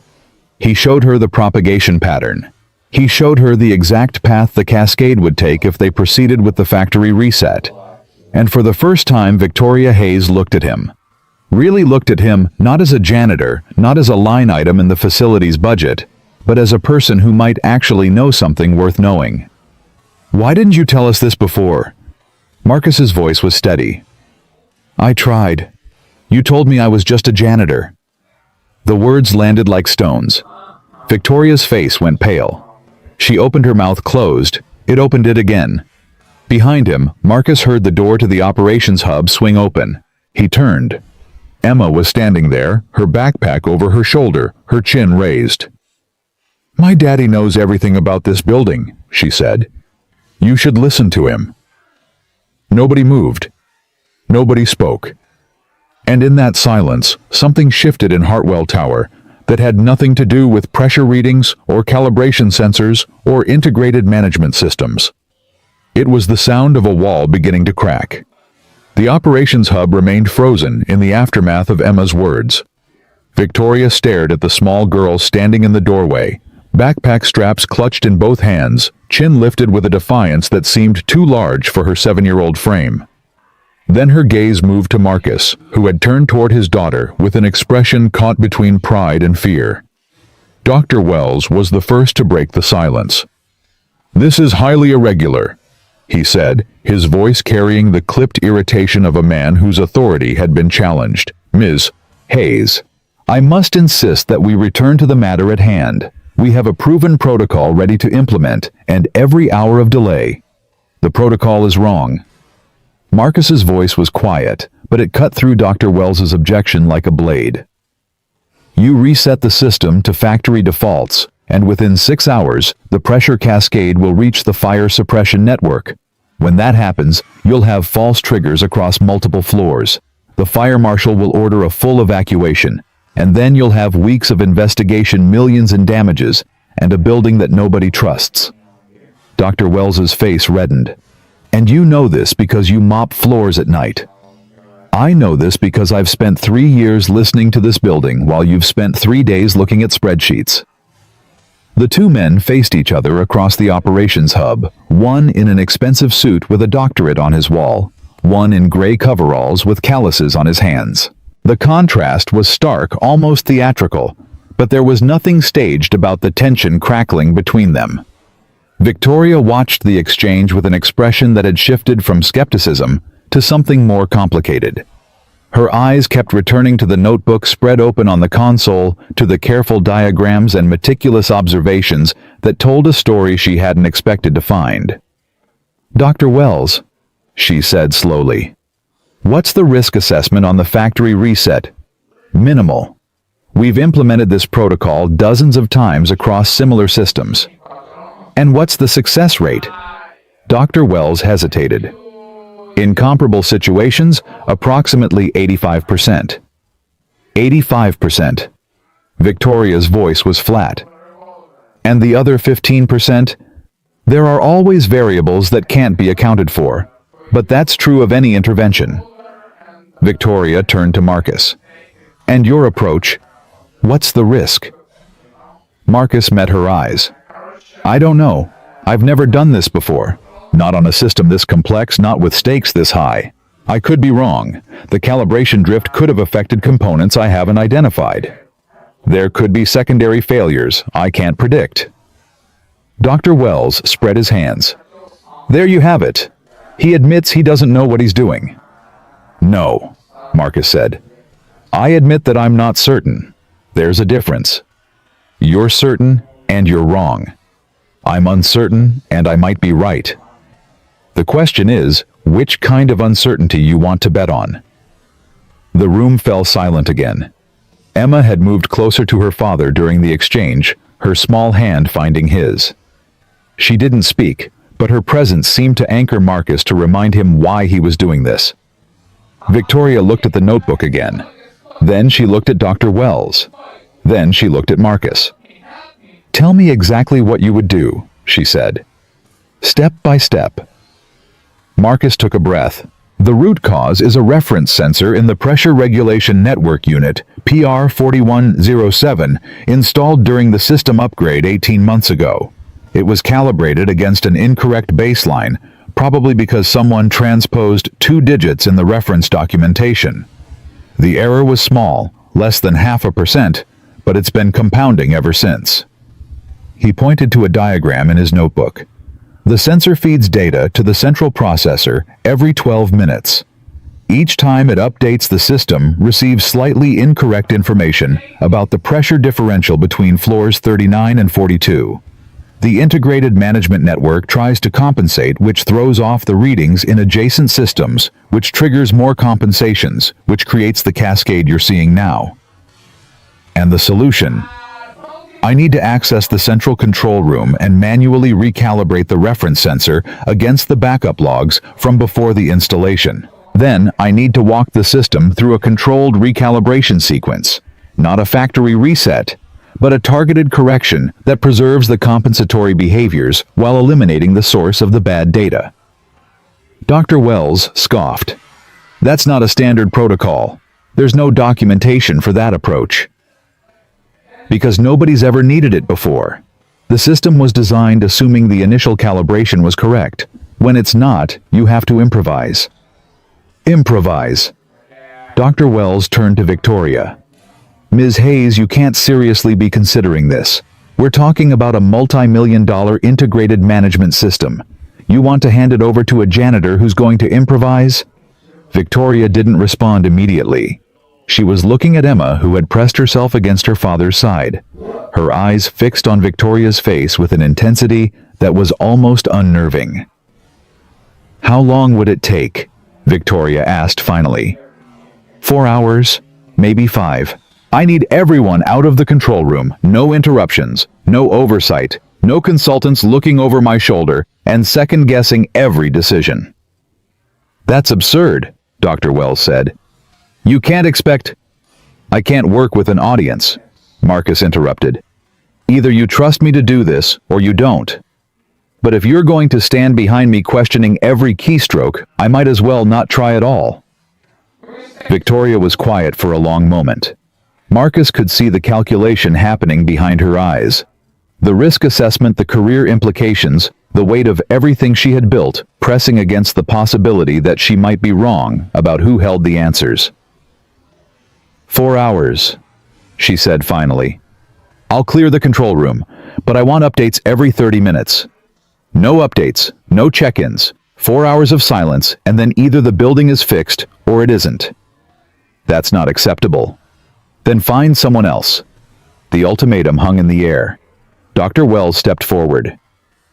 He showed her the propagation pattern. He showed her the exact path the cascade would take if they proceeded with the factory reset. And for the first time, Victoria Hayes looked at him. Really looked at him, not as a janitor, not as a line item in the facility's budget, but as a person who might actually know something worth knowing. "Why didn't you tell us this before?" Marcus's voice was steady. "I tried. You told me I was just a janitor." The words landed like stones. Victoria's face went pale. She opened her mouth closed. It opened it again. Behind him, Marcus heard the door to the operations hub swing open. He turned. Emma was standing there, her backpack over her shoulder, her chin raised. "My daddy knows everything about this building," she said. "You should listen to him." Nobody moved. Nobody spoke. And in that silence, something shifted in Hartwell Tower that had nothing to do with pressure readings or calibration sensors or integrated management systems. It was the sound of a wall beginning to crack. The operations hub remained frozen in the aftermath of Emma's words. Victoria stared at the small girl standing in the doorway, backpack straps clutched in both hands, chin lifted with a defiance that seemed too large for her 7-year-old frame. Then her gaze moved to Marcus, who had turned toward his daughter with an expression caught between pride and fear. Dr. Wells was the first to break the silence. "This is highly irregular," he said, his voice carrying the clipped irritation of a man whose authority had been challenged. "Ms. Hayes, I must insist that we return to the matter at hand. We have a proven protocol ready to implement, and every hour of delay. The protocol is wrong." Marcus's voice was quiet, but it cut through Dr. Wells's objection like a blade. "You reset the system to factory defaults, and within 6 hours, the pressure cascade will reach the fire suppression network. When that happens, you'll have false triggers across multiple floors. The fire marshal will order a full evacuation, and then you'll have weeks of investigation, millions in damages, and a building that nobody trusts." Dr. Wells's face reddened. "And you know this because you mop floors at night. I know this because I've spent 3 years listening to this building while you've spent 3 days looking at spreadsheets." The two men faced each other across the operations hub, one in an expensive suit with a doctorate on his wall, one in gray coveralls with calluses on his hands. The contrast was stark, almost theatrical, but there was nothing staged about the tension crackling between them. Victoria watched the exchange with an expression that had shifted from skepticism to something more complicated. Her eyes kept returning to the notebook spread open on the console, to the careful diagrams and meticulous observations that told a story she hadn't expected to find. "Dr. Wells," she said slowly, "what's the risk assessment on the factory reset?" "Minimal. We've implemented this protocol dozens of times across similar systems." "And what's the success rate?" Dr. Wells hesitated. "In comparable situations, approximately 85%. 85%. Victoria's voice was flat. "And the other 15%? There are always variables that can't be accounted for, but that's true of any intervention." Victoria turned to Marcus. "And your approach? What's the risk?" Marcus met her eyes. "I don't know. I've never done this before. Not on a system this complex, not with stakes this high. I could be wrong. The calibration drift could have affected components I haven't identified. There could be secondary failures I can't predict." Dr. Wells spread his hands. "There you have it. He admits he doesn't know what he's doing." "No," Marcus said. "I admit that I'm not certain. There's a difference. You're certain, and you're wrong. I'm uncertain, and I might be right." The question is, which kind of uncertainty you want to bet on. The room fell silent again. Emma had moved closer to her father during the exchange, her small hand finding his. She didn't speak, but her presence seemed to anchor Marcus to remind him why he was doing this. Victoria looked at the notebook again. Then she looked at Dr. Wells. Then she looked at Marcus. "Tell me exactly what you would do," she said. "Step by step." Marcus took a breath. The root cause is a reference sensor in the Pressure Regulation Network Unit, PR4107, installed during the system upgrade 18 months ago. It was calibrated against an incorrect baseline, probably because someone transposed 2 digits in the reference documentation. The error was small, less than 0.5%, but it's been compounding ever since. He pointed to a diagram in his notebook. The sensor feeds data to the central processor every 12 minutes. Each time it updates, the system receives slightly incorrect information about the pressure differential between floors 39 and 42. The integrated management network tries to compensate, which throws off the readings in adjacent systems, which triggers more compensations, which creates the cascade you're seeing now. And the solution? I need to access the central control room and manually recalibrate the reference sensor against the backup logs from before the installation. Then, I need to walk the system through a controlled recalibration sequence, not a factory reset, but a targeted correction that preserves the compensatory behaviors while eliminating the source of the bad data. Dr. Wells scoffed. "That's not a standard protocol. There's no documentation for that approach." "Because nobody's ever needed it before. The system was designed assuming the initial calibration was correct. When it's not, you have to improvise." Improvise. Dr. Wells turned to Victoria. "Ms. Hayes, you can't seriously be considering this. We're talking about a multi-million-dollar integrated management system. You want to hand it over to a janitor who's going to improvise?" Victoria didn't respond immediately. She was looking at Emma, who had pressed herself against her father's side, her eyes fixed on Victoria's face with an intensity that was almost unnerving. "How long would it take?" Victoria asked finally. 4 hours, maybe 5. I need everyone out of the control room, no interruptions, no oversight, no consultants looking over my shoulder and second-guessing every decision." "That's absurd," Dr. Wells said. "You can't expect—" "I can't work with an audience," Marcus interrupted. "Either you trust me to do this, or you don't. But if you're going to stand behind me questioning every keystroke, I might as well not try at all." Victoria was quiet for a long moment. Marcus could see the calculation happening behind her eyes. The risk assessment, the career implications, the weight of everything she had built, pressing against the possibility that she might be wrong about who held the answers. 4 hours, she said finally. "I'll clear the control room, but I want updates every 30 minutes. No updates, no check-ins, 4 hours of silence, and then either the building is fixed or it isn't." "That's not acceptable." "Then find someone else." The ultimatum hung in the air. Dr. Wells stepped forward.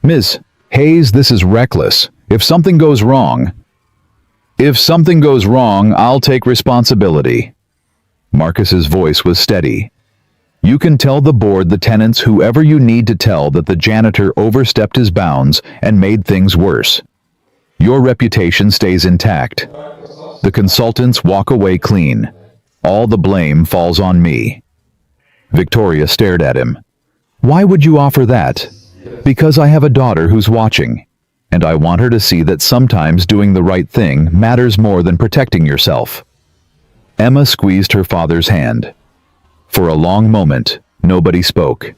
"Ms. Hayes, this is reckless. If something goes wrong..." "If something goes wrong, I'll take responsibility." Marcus's voice was steady. "You can tell the board, the tenants, whoever you need to tell, that the janitor overstepped his bounds and made things worse. Your reputation stays intact. The consultants walk away clean. All the blame falls on me." Victoria stared at him. "Why would you offer that?" "Because I have a daughter who's watching, and I want her to see that sometimes doing the right thing matters more than protecting yourself." Emma squeezed her father's hand. For a long moment, nobody spoke.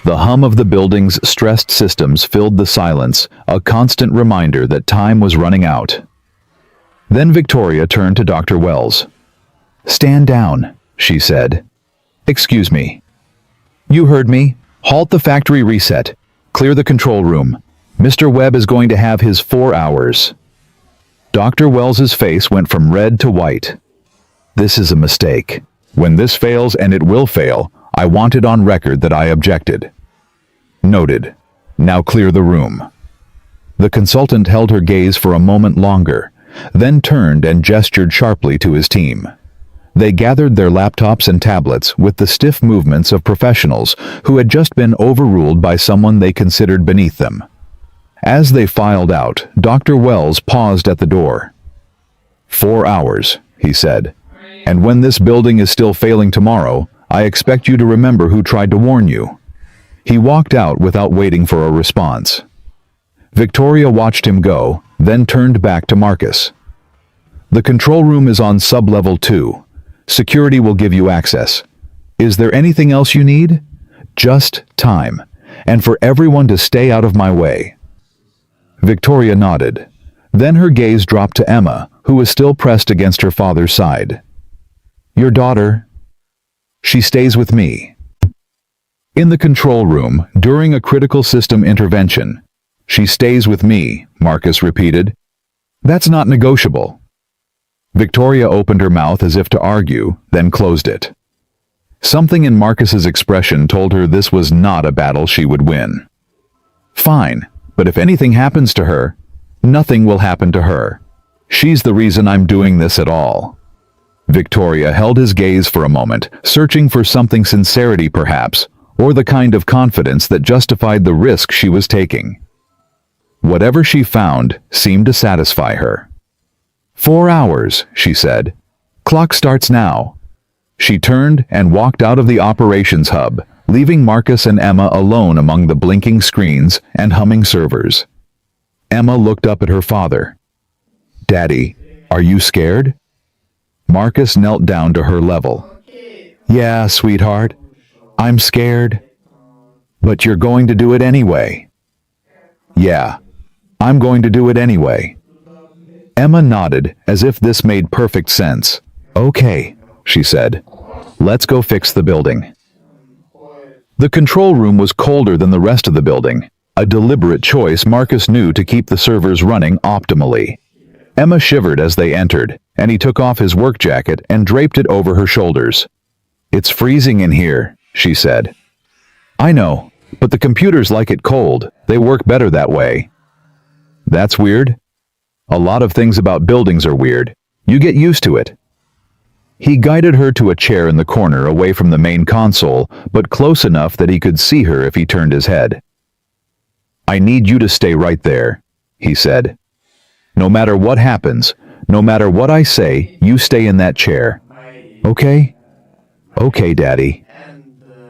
The hum of the building's stressed systems filled the silence, a constant reminder that time was running out. Then Victoria turned to Dr. Wells. "Stand down," she said. "Excuse me." "You heard me. Halt the factory reset. Clear the control room. Mr. Webb is going to have his 4 hours." Dr. Wells's face went from red to white. "This is a mistake. When this fails, and it will fail, I want it on record that I objected." "Noted. Now clear the room." The consultant held her gaze for a moment longer, then turned and gestured sharply to his team. They gathered their laptops and tablets with the stiff movements of professionals who had just been overruled by someone they considered beneath them. As they filed out, Dr. Wells paused at the door. 4 hours, he said. And when this building is still failing tomorrow, I expect you to remember who tried to warn you. He walked out without waiting for a response. Victoria watched him go, then turned back to Marcus. The control room is on sub-level 2. Security will give you access. Is there anything else you need? Just time, and for everyone to stay out of my way. Victoria nodded. Then her gaze dropped to Emma, who was still pressed against her father's side. Your daughter? She stays with me. In the control room, during a critical system intervention. She stays with me, Marcus repeated. That's not negotiable. Victoria opened her mouth as if to argue, then closed it. Something in Marcus's expression told her this was not a battle she would win. Fine, but if anything happens to her, nothing will happen to her. She's the reason I'm doing this at all. Victoria held his gaze for a moment, searching for something sincerity perhaps, or the kind of confidence that justified the risk she was taking. Whatever she found seemed to satisfy her. 4 hours, she said. Clock starts now. She turned and walked out of the operations hub, leaving Marcus and Emma alone among the blinking screens and humming servers. Emma looked up at her father. Daddy, are you scared? Marcus knelt down to her level. Yeah, sweetheart. I'm scared. But you're going to do it anyway. Yeah, I'm going to do it anyway. Emma nodded as if this made perfect sense. Okay, she said. Let's go fix the building. The control room was colder than the rest of the building, a deliberate choice Marcus knew to keep the servers running optimally. Emma shivered as they entered, and he took off his work jacket and draped it over her shoulders. It's freezing in here, she said. I know, but the computers like it cold. They work better that way. That's weird. A lot of things about buildings are weird. You get used to it. He guided her to a chair in the corner away from the main console, but close enough that he could see her if he turned his head. I need you to stay right there, he said. No matter what happens, no matter what I say, you stay in that chair. Okay? Okay, Daddy.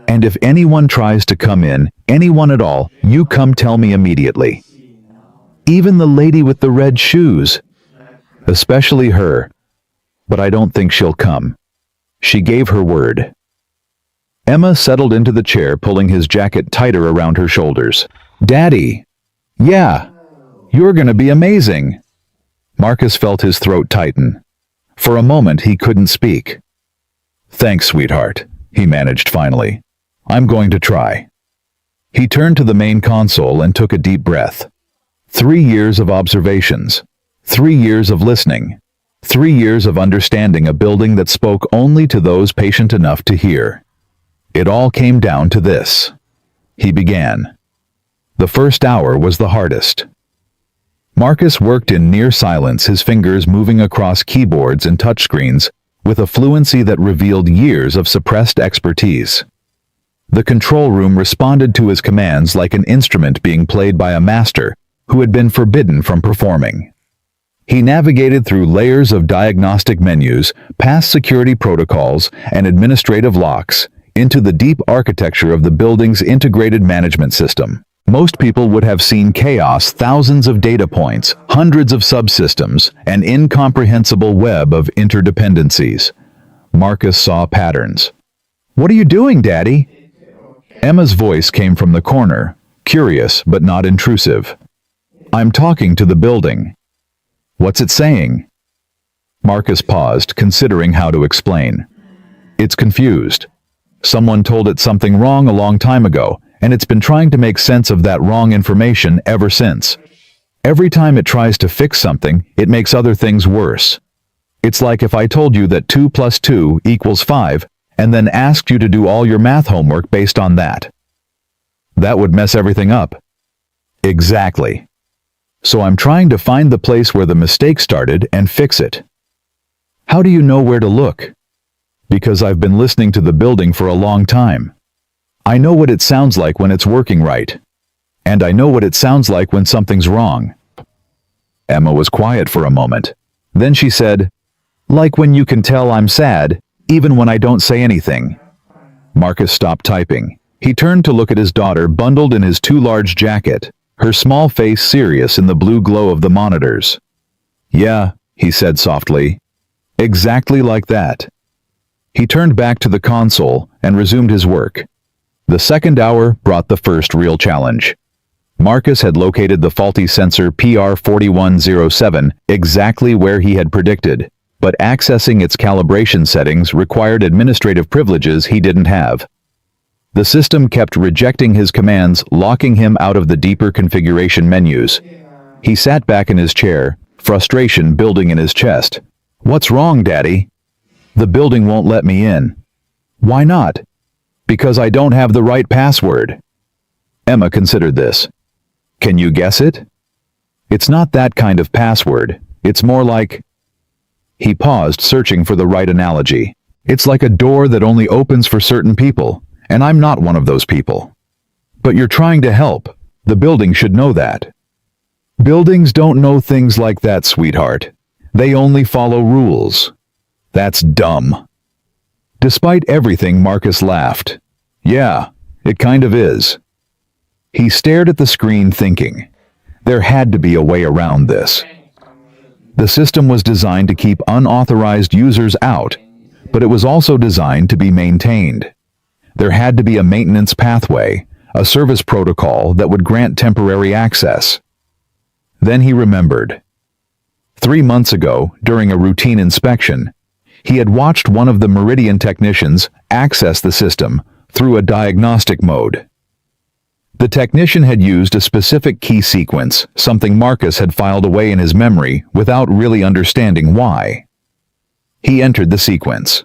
And if anyone tries to come in, anyone at all, you come tell me immediately. Even the lady with the red shoes. Especially her. But I don't think she'll come. She gave her word. Emma settled into the chair, pulling his jacket tighter around her shoulders. Daddy! Yeah! You're gonna be amazing! Marcus felt his throat tighten. For a moment he couldn't speak. Thanks, sweetheart, he managed finally. I'm going to try. He turned to the main console and took a deep breath. 3 years of observations. 3 years of listening. 3 years of understanding a building that spoke only to those patient enough to hear. It all came down to this. He began. The first hour was the hardest. Marcus worked in near silence, his fingers moving across keyboards and touchscreens with a fluency that revealed years of suppressed expertise. The control room responded to his commands like an instrument being played by a master who had been forbidden from performing. He navigated through layers of diagnostic menus, past security protocols and administrative locks, into the deep architecture of the building's integrated management system. Most people would have seen chaos, thousands of data points, hundreds of subsystems, an incomprehensible web of interdependencies. Marcus saw patterns. What are you doing, Daddy? Emma's voice came from the corner, curious but not intrusive. I'm talking to the building. What's it saying? Marcus paused, considering how to explain. It's confused. Someone told it something wrong a long time ago, and it's been trying to make sense of that wrong information ever since. Every time it tries to fix something, it makes other things worse. It's like if I told you that 2 + 2 = 5, and then asked you to do all your math homework based on that. That would mess everything up. Exactly. So I'm trying to find the place where the mistake started and fix it. How do you know where to look? Because I've been listening to the building for a long time. I know what it sounds like when it's working right. And I know what it sounds like when something's wrong. Emma was quiet for a moment. Then she said, "Like when you can tell I'm sad, even when I don't say anything." Marcus stopped typing. He turned to look at his daughter bundled in his too large jacket, her small face serious in the blue glow of the monitors. "Yeah," he said softly. "Exactly like that." He turned back to the console and resumed his work. The second hour brought the first real challenge. Marcus had located the faulty sensor PR4107 exactly where he had predicted, but accessing its calibration settings required administrative privileges he didn't have. The system kept rejecting his commands, locking him out of the deeper configuration menus. He sat back in his chair, frustration building in his chest. "What's wrong, Daddy?" "The building won't let me in." "Why not?" "Because I don't have the right password." Emma considered this. "Can you guess it?" "It's not that kind of password. It's more like..." He paused, searching for the right analogy. "It's like a door that only opens for certain people, and I'm not one of those people." "But you're trying to help. The building should know that." "Buildings don't know things like that, sweetheart. They only follow rules." "That's dumb." Despite everything, Marcus laughed. "Yeah, it kind of is." He stared at the screen thinking, there had to be a way around this. The system was designed to keep unauthorized users out, but it was also designed to be maintained. There had to be a maintenance pathway, a service protocol that would grant temporary access. Then he remembered. 3 months ago, during a routine inspection, he had watched one of the Meridian technicians access the system through a diagnostic mode. The technician had used a specific key sequence, something Marcus had filed away in his memory without really understanding why. He entered the sequence.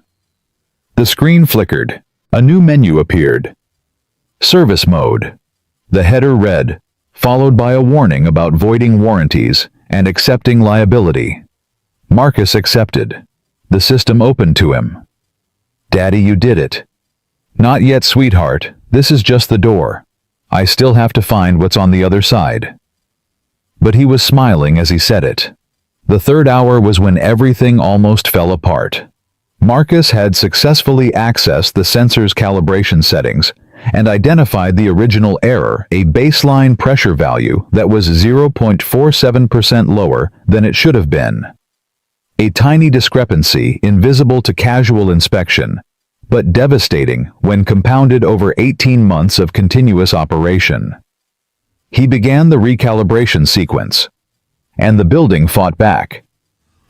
The screen flickered. A new menu appeared. Service mode. The header read, followed by a warning about voiding warranties and accepting liability. Marcus accepted. The system opened to him. "Daddy, you did it." "Not yet, sweetheart. This is just the door. I still have to find what's on the other side." But he was smiling as he said it. The third hour was when everything almost fell apart. Marcus had successfully accessed the sensor's calibration settings and identified the original error, a baseline pressure value that was 0.47% lower than it should have been. A tiny discrepancy invisible to casual inspection, but devastating when compounded over 18 months of continuous operation. He began the recalibration sequence, and the building fought back.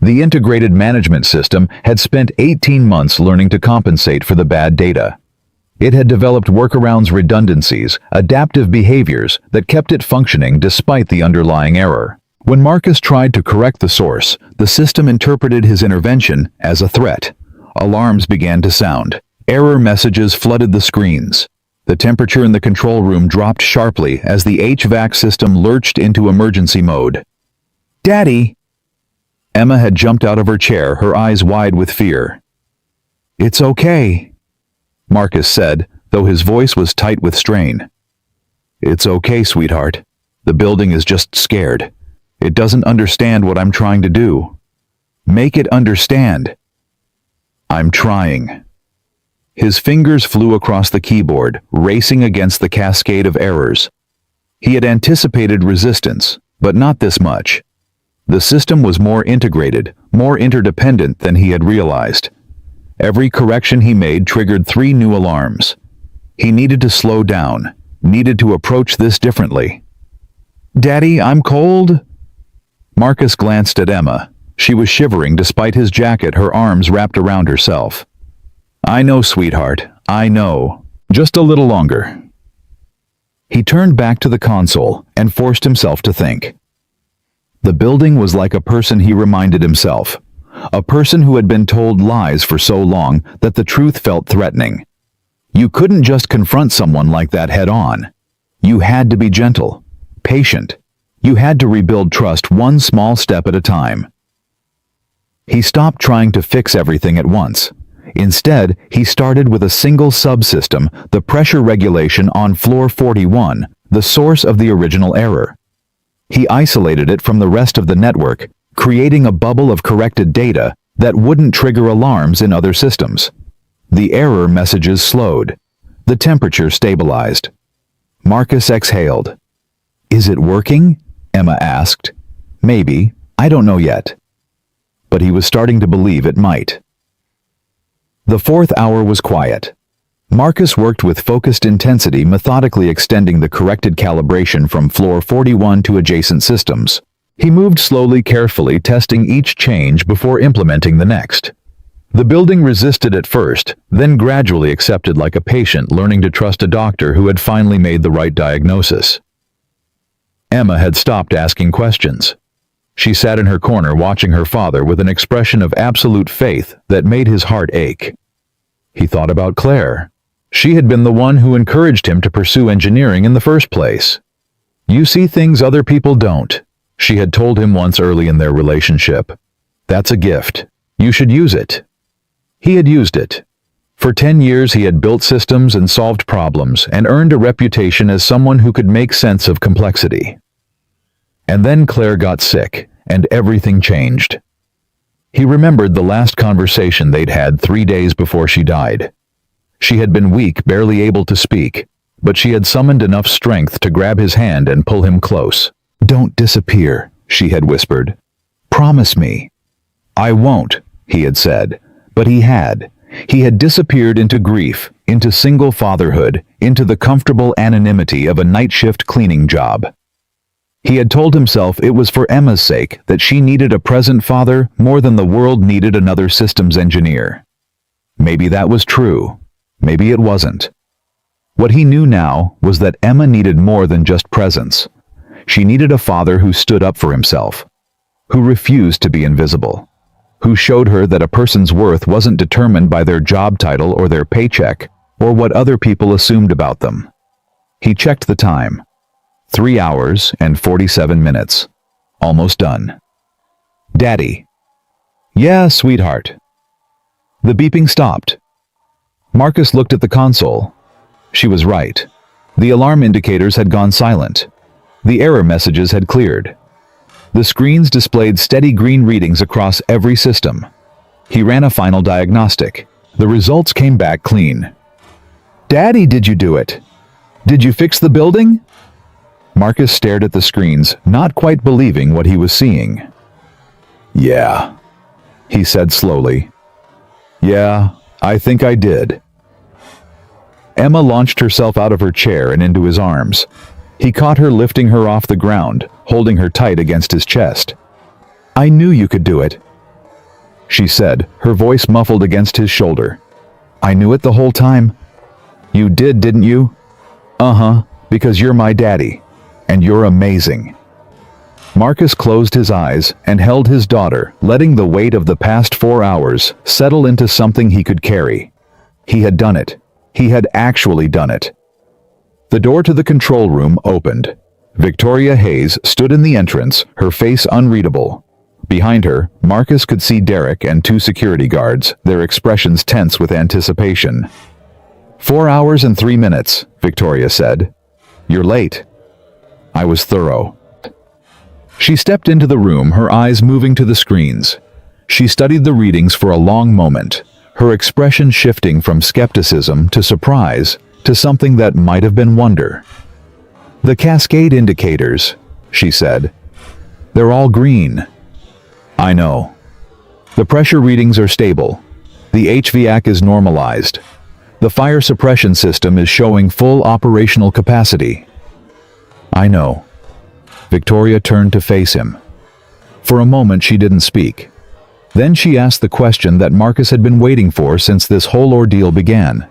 The integrated management system had spent 18 months learning to compensate for the bad data. It had developed workarounds, redundancies, adaptive behaviors that kept it functioning despite the underlying error. When Marcus tried to correct the source, the system interpreted his intervention as a threat. Alarms began to sound. Error messages flooded the screens. The temperature in the control room dropped sharply as the HVAC system lurched into emergency mode. "Daddy!" Emma had jumped out of her chair, her eyes wide with fear. "It's okay," Marcus said, though his voice was tight with strain. "It's okay, sweetheart. The building is just scared. It doesn't understand what I'm trying to do. Make it understand." "I'm trying." His fingers flew across the keyboard, racing against the cascade of errors. He had anticipated resistance, but not this much. The system was more integrated, more interdependent than he had realized. Every correction he made triggered 3 new alarms. He needed to slow down, needed to approach this differently. "Daddy, I'm cold." Marcus glanced at Emma. She was shivering despite his jacket, her arms wrapped around herself. "I know, sweetheart, I know. Just a little longer." He turned back to the console and forced himself to think. The building was like a person, he reminded himself. A person who had been told lies for so long that the truth felt threatening. You couldn't just confront someone like that head on. You had to be gentle, patient, You had to rebuild trust one small step at a time. He stopped trying to fix everything at once. Instead, he started with a single subsystem, the pressure regulation on floor 41, the source of the original error. He isolated it from the rest of the network, creating a bubble of corrected data that wouldn't trigger alarms in other systems. The error messages slowed. The temperature stabilized. Marcus exhaled. "Is it working?" Emma asked. "Maybe. I don't know yet." But he was starting to believe it might. The fourth hour was quiet. Marcus worked with focused intensity, methodically extending the corrected calibration from floor 41 to adjacent systems. He moved slowly, carefully, testing each change before implementing the next. The building resisted at first, then gradually accepted, like a patient learning to trust a doctor who had finally made the right diagnosis. Emma had stopped asking questions. She sat in her corner watching her father with an expression of absolute faith that made his heart ache. He thought about Claire. She had been the one who encouraged him to pursue engineering in the first place. "You see things other people don't," she had told him once early in their relationship. "That's a gift. You should use it." He had used it. For 10 years he had built systems and solved problems and earned a reputation as someone who could make sense of complexity. And then Claire got sick, and everything changed. He remembered the last conversation they'd had 3 days before she died. She had been weak, barely able to speak, but she had summoned enough strength to grab his hand and pull him close. "Don't disappear," she had whispered. "Promise me." "I won't," he had said, but he had. He had disappeared into grief, into single fatherhood, into the comfortable anonymity of a night shift cleaning job. He had told himself it was for Emma's sake, that she needed a present father more than the world needed another systems engineer. Maybe that was true. Maybe it wasn't. What he knew now was that Emma needed more than just presence. She needed a father who stood up for himself, who refused to be invisible, who showed her that a person's worth wasn't determined by their job title or their paycheck, or what other people assumed about them. He checked the time. 3 hours and 47 minutes. Almost done. "Daddy." "Yeah, sweetheart." The beeping stopped. Marcus looked at the console. She was right. The alarm indicators had gone silent. The error messages had cleared. The screens displayed steady green readings across every system. He ran a final diagnostic. The results came back clean. "Daddy, did you do it? Did you fix the building?" Marcus stared at the screens, not quite believing what he was seeing. "Yeah," he said slowly. "Yeah, I think I did." Emma launched herself out of her chair and into his arms. He caught her, lifting her off the ground, holding her tight against his chest. "I knew you could do it," she said, her voice muffled against his shoulder. "I knew it the whole time." "You did, didn't you?" "Uh-huh, because you're my daddy. And you're amazing." Marcus closed his eyes and held his daughter, letting the weight of the past 4 hours settle into something he could carry. He had done it. He had actually done it. The door to the control room opened. Victoria Hayes stood in the entrance, her face unreadable. Behind her, Marcus could see Derek and 2 security guards, their expressions tense with anticipation. 4 hours and 3 minutes, Victoria said. "You're late." "I was thorough." She stepped into the room, her eyes moving to the screens. She studied the readings for a long moment, her expression shifting from skepticism to surprise to something that might have been wonder. "The cascade indicators," she said. "They're all green." "I know. The pressure readings are stable. The HVAC is normalized. The fire suppression system is showing full operational capacity." "I know." Victoria turned to face him. For a moment she didn't speak. Then she asked the question that Marcus had been waiting for since this whole ordeal began.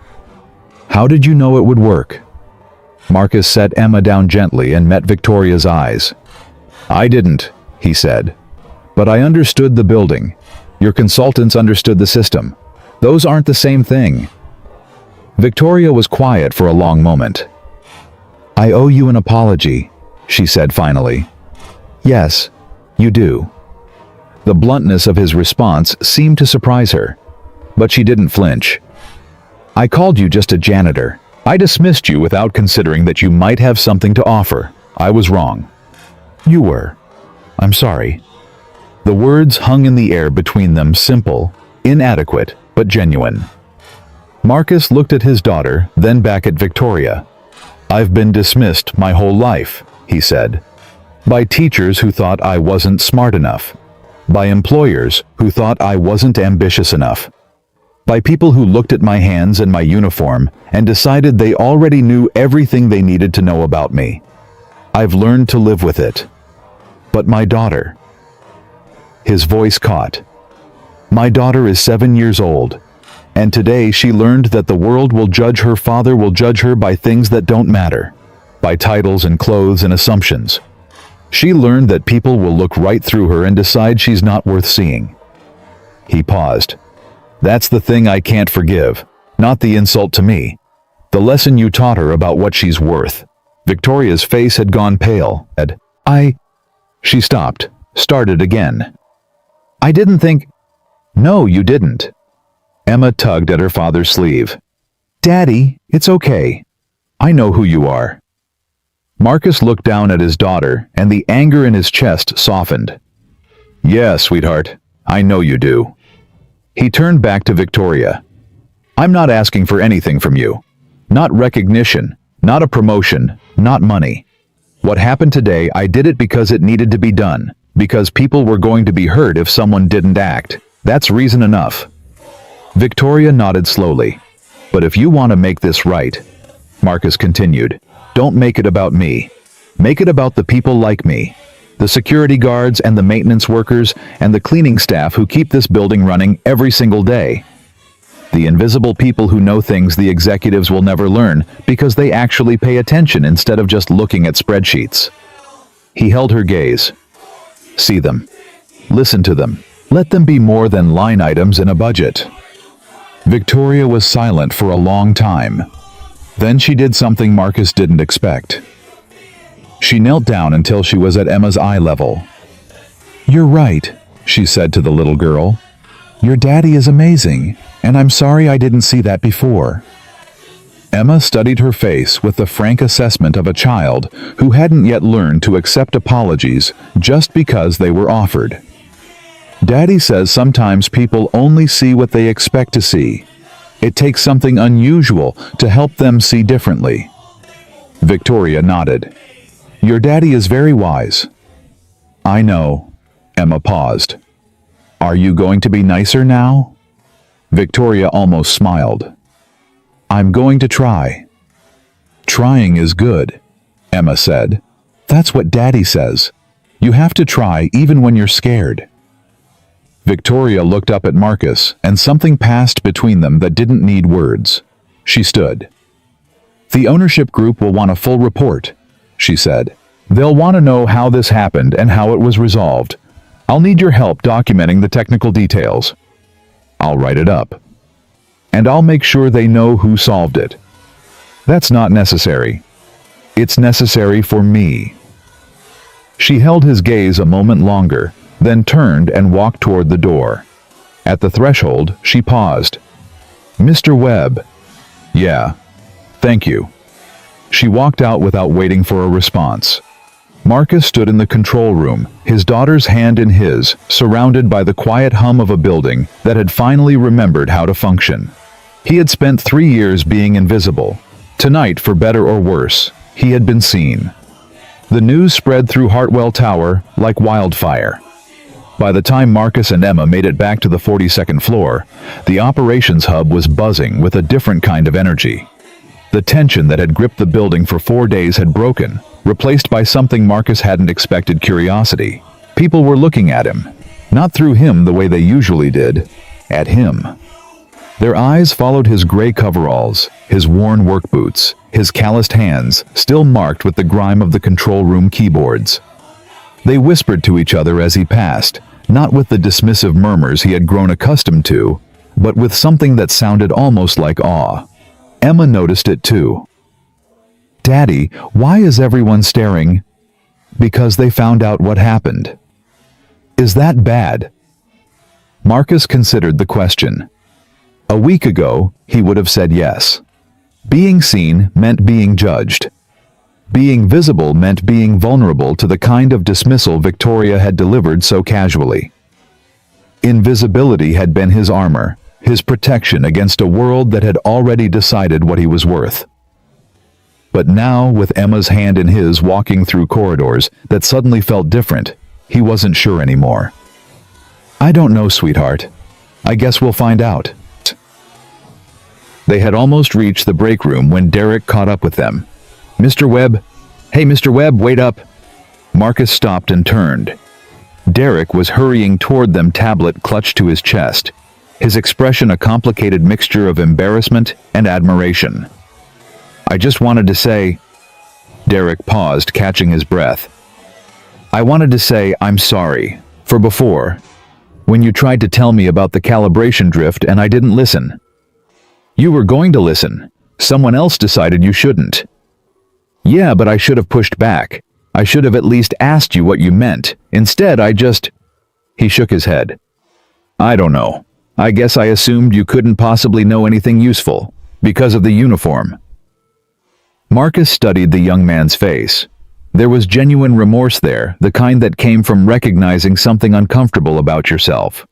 "How did you know it would work?" Marcus set Emma down gently and met Victoria's eyes. "I didn't," he said. "But I understood the building. Your consultants understood the system. Those aren't the same thing." Victoria was quiet for a long moment. "I owe you an apology," she said finally. Yes, you do. The bluntness of his response seemed to surprise her, but she didn't flinch. I called you just a janitor. I dismissed you without considering that you might have something to offer. I was wrong. You were. I'm sorry. The words hung in the air between them, simple, inadequate, but genuine. Marcus looked at his daughter, then back at Victoria. I've been dismissed my whole life, he said. By teachers who thought I wasn't smart enough. By employers who thought I wasn't ambitious enough. By people who looked at my hands and my uniform and decided they already knew everything they needed to know about me. I've learned to live with it. But my daughter. His voice caught. My daughter is 7 years old, and today she learned that the world will judge her father will judge her by things that don't matter, by titles and clothes and assumptions. She learned that people will look right through her and decide she's not worth seeing. He paused. That's the thing I can't forgive, not the insult to me. The lesson you taught her about what she's worth. Victoria's face had gone pale. She stopped, started again. I didn't think... No, you didn't. Emma tugged at her father's sleeve. Daddy, it's okay. I know who you are. Marcus looked down at his daughter, and the anger in his chest softened. Yeah, sweetheart, I know you do. He turned back to Victoria. I'm not asking for anything from you. Not recognition, not a promotion, not money. What happened today, I did it because it needed to be done, because people were going to be hurt if someone didn't act. That's reason enough. Victoria nodded slowly. But if you want to make this right, Marcus continued, don't make it about me. Make it about the people like me. The security guards and the maintenance workers and the cleaning staff who keep this building running every single day. The invisible people who know things the executives will never learn because they actually pay attention instead of just looking at spreadsheets. He held her gaze. See them. Listen to them. Let them be more than line items in a budget. Victoria was silent for a long time. Then she did something Marcus didn't expect. She knelt down until she was at Emma's eye level. You're right, she said to the little girl. Your daddy is amazing, and I'm sorry I didn't see that before. Emma studied her face with the frank assessment of a child who hadn't yet learned to accept apologies just because they were offered. Daddy says sometimes people only see what they expect to see. It takes something unusual to help them see differently. Victoria nodded. Your daddy is very wise. I know. Emma paused. Are you going to be nicer now? Victoria almost smiled. I'm going to try. Trying is good, Emma said. That's what Daddy says. You have to try even when you're scared. Victoria looked up at Marcus, and something passed between them that didn't need words. She stood. The ownership group will want a full report, she said. They'll want to know how this happened and how it was resolved. I'll need your help documenting the technical details. I'll write it up. And I'll make sure they know who solved it. That's not necessary. It's necessary for me. She held his gaze a moment longer, then turned and walked toward the door. At the threshold, she paused. Mr. Webb. Yeah. Thank you. She walked out without waiting for a response. Marcus stood in the control room, his daughter's hand in his, surrounded by the quiet hum of a building that had finally remembered how to function. He had spent 3 years being invisible. Tonight, for better or worse, he had been seen. The news spread through Hartwell Tower like wildfire. By the time Marcus and Emma made it back to the 42nd floor, the operations hub was buzzing with a different kind of energy. The tension that had gripped the building for 4 days had broken, replaced by something Marcus hadn't expected: curiosity. People were looking at him. Not through him the way they usually did. At him. Their eyes followed his gray coveralls, his worn work boots, his calloused hands, still marked with the grime of the control room keyboards. They whispered to each other as he passed, not with the dismissive murmurs he had grown accustomed to, but with something that sounded almost like awe. Emma noticed it too. Daddy, why is everyone staring? Because they found out what happened. Is that bad? Marcus considered the question. A week ago, he would have said yes. Being seen meant being judged. Being visible meant being vulnerable to the kind of dismissal Victoria had delivered so casually. Invisibility had been his armor, his protection against a world that had already decided what he was worth. But now, with Emma's hand in his walking through corridors that suddenly felt different, he wasn't sure anymore. I don't know, sweetheart. I guess we'll find out. They had almost reached the break room when Derek caught up with them. Mr. Webb? Hey, Mr. Webb, wait up! Marcus stopped and turned. Derek was hurrying toward them, tablet clutched to his chest, his expression a complicated mixture of embarrassment and admiration. I just wanted to say... Derek paused, catching his breath. I wanted to say I'm sorry, for before, when you tried to tell me about the calibration drift and I didn't listen. You were going to listen. Someone else decided you shouldn't. Yeah, but I should have pushed back. I should have at least asked you what you meant. Instead, I just... He shook his head. I don't know. I guess I assumed you couldn't possibly know anything useful, because of the uniform. Marcus studied the young man's face. There was genuine remorse there, the kind that came from recognizing something uncomfortable about yourself.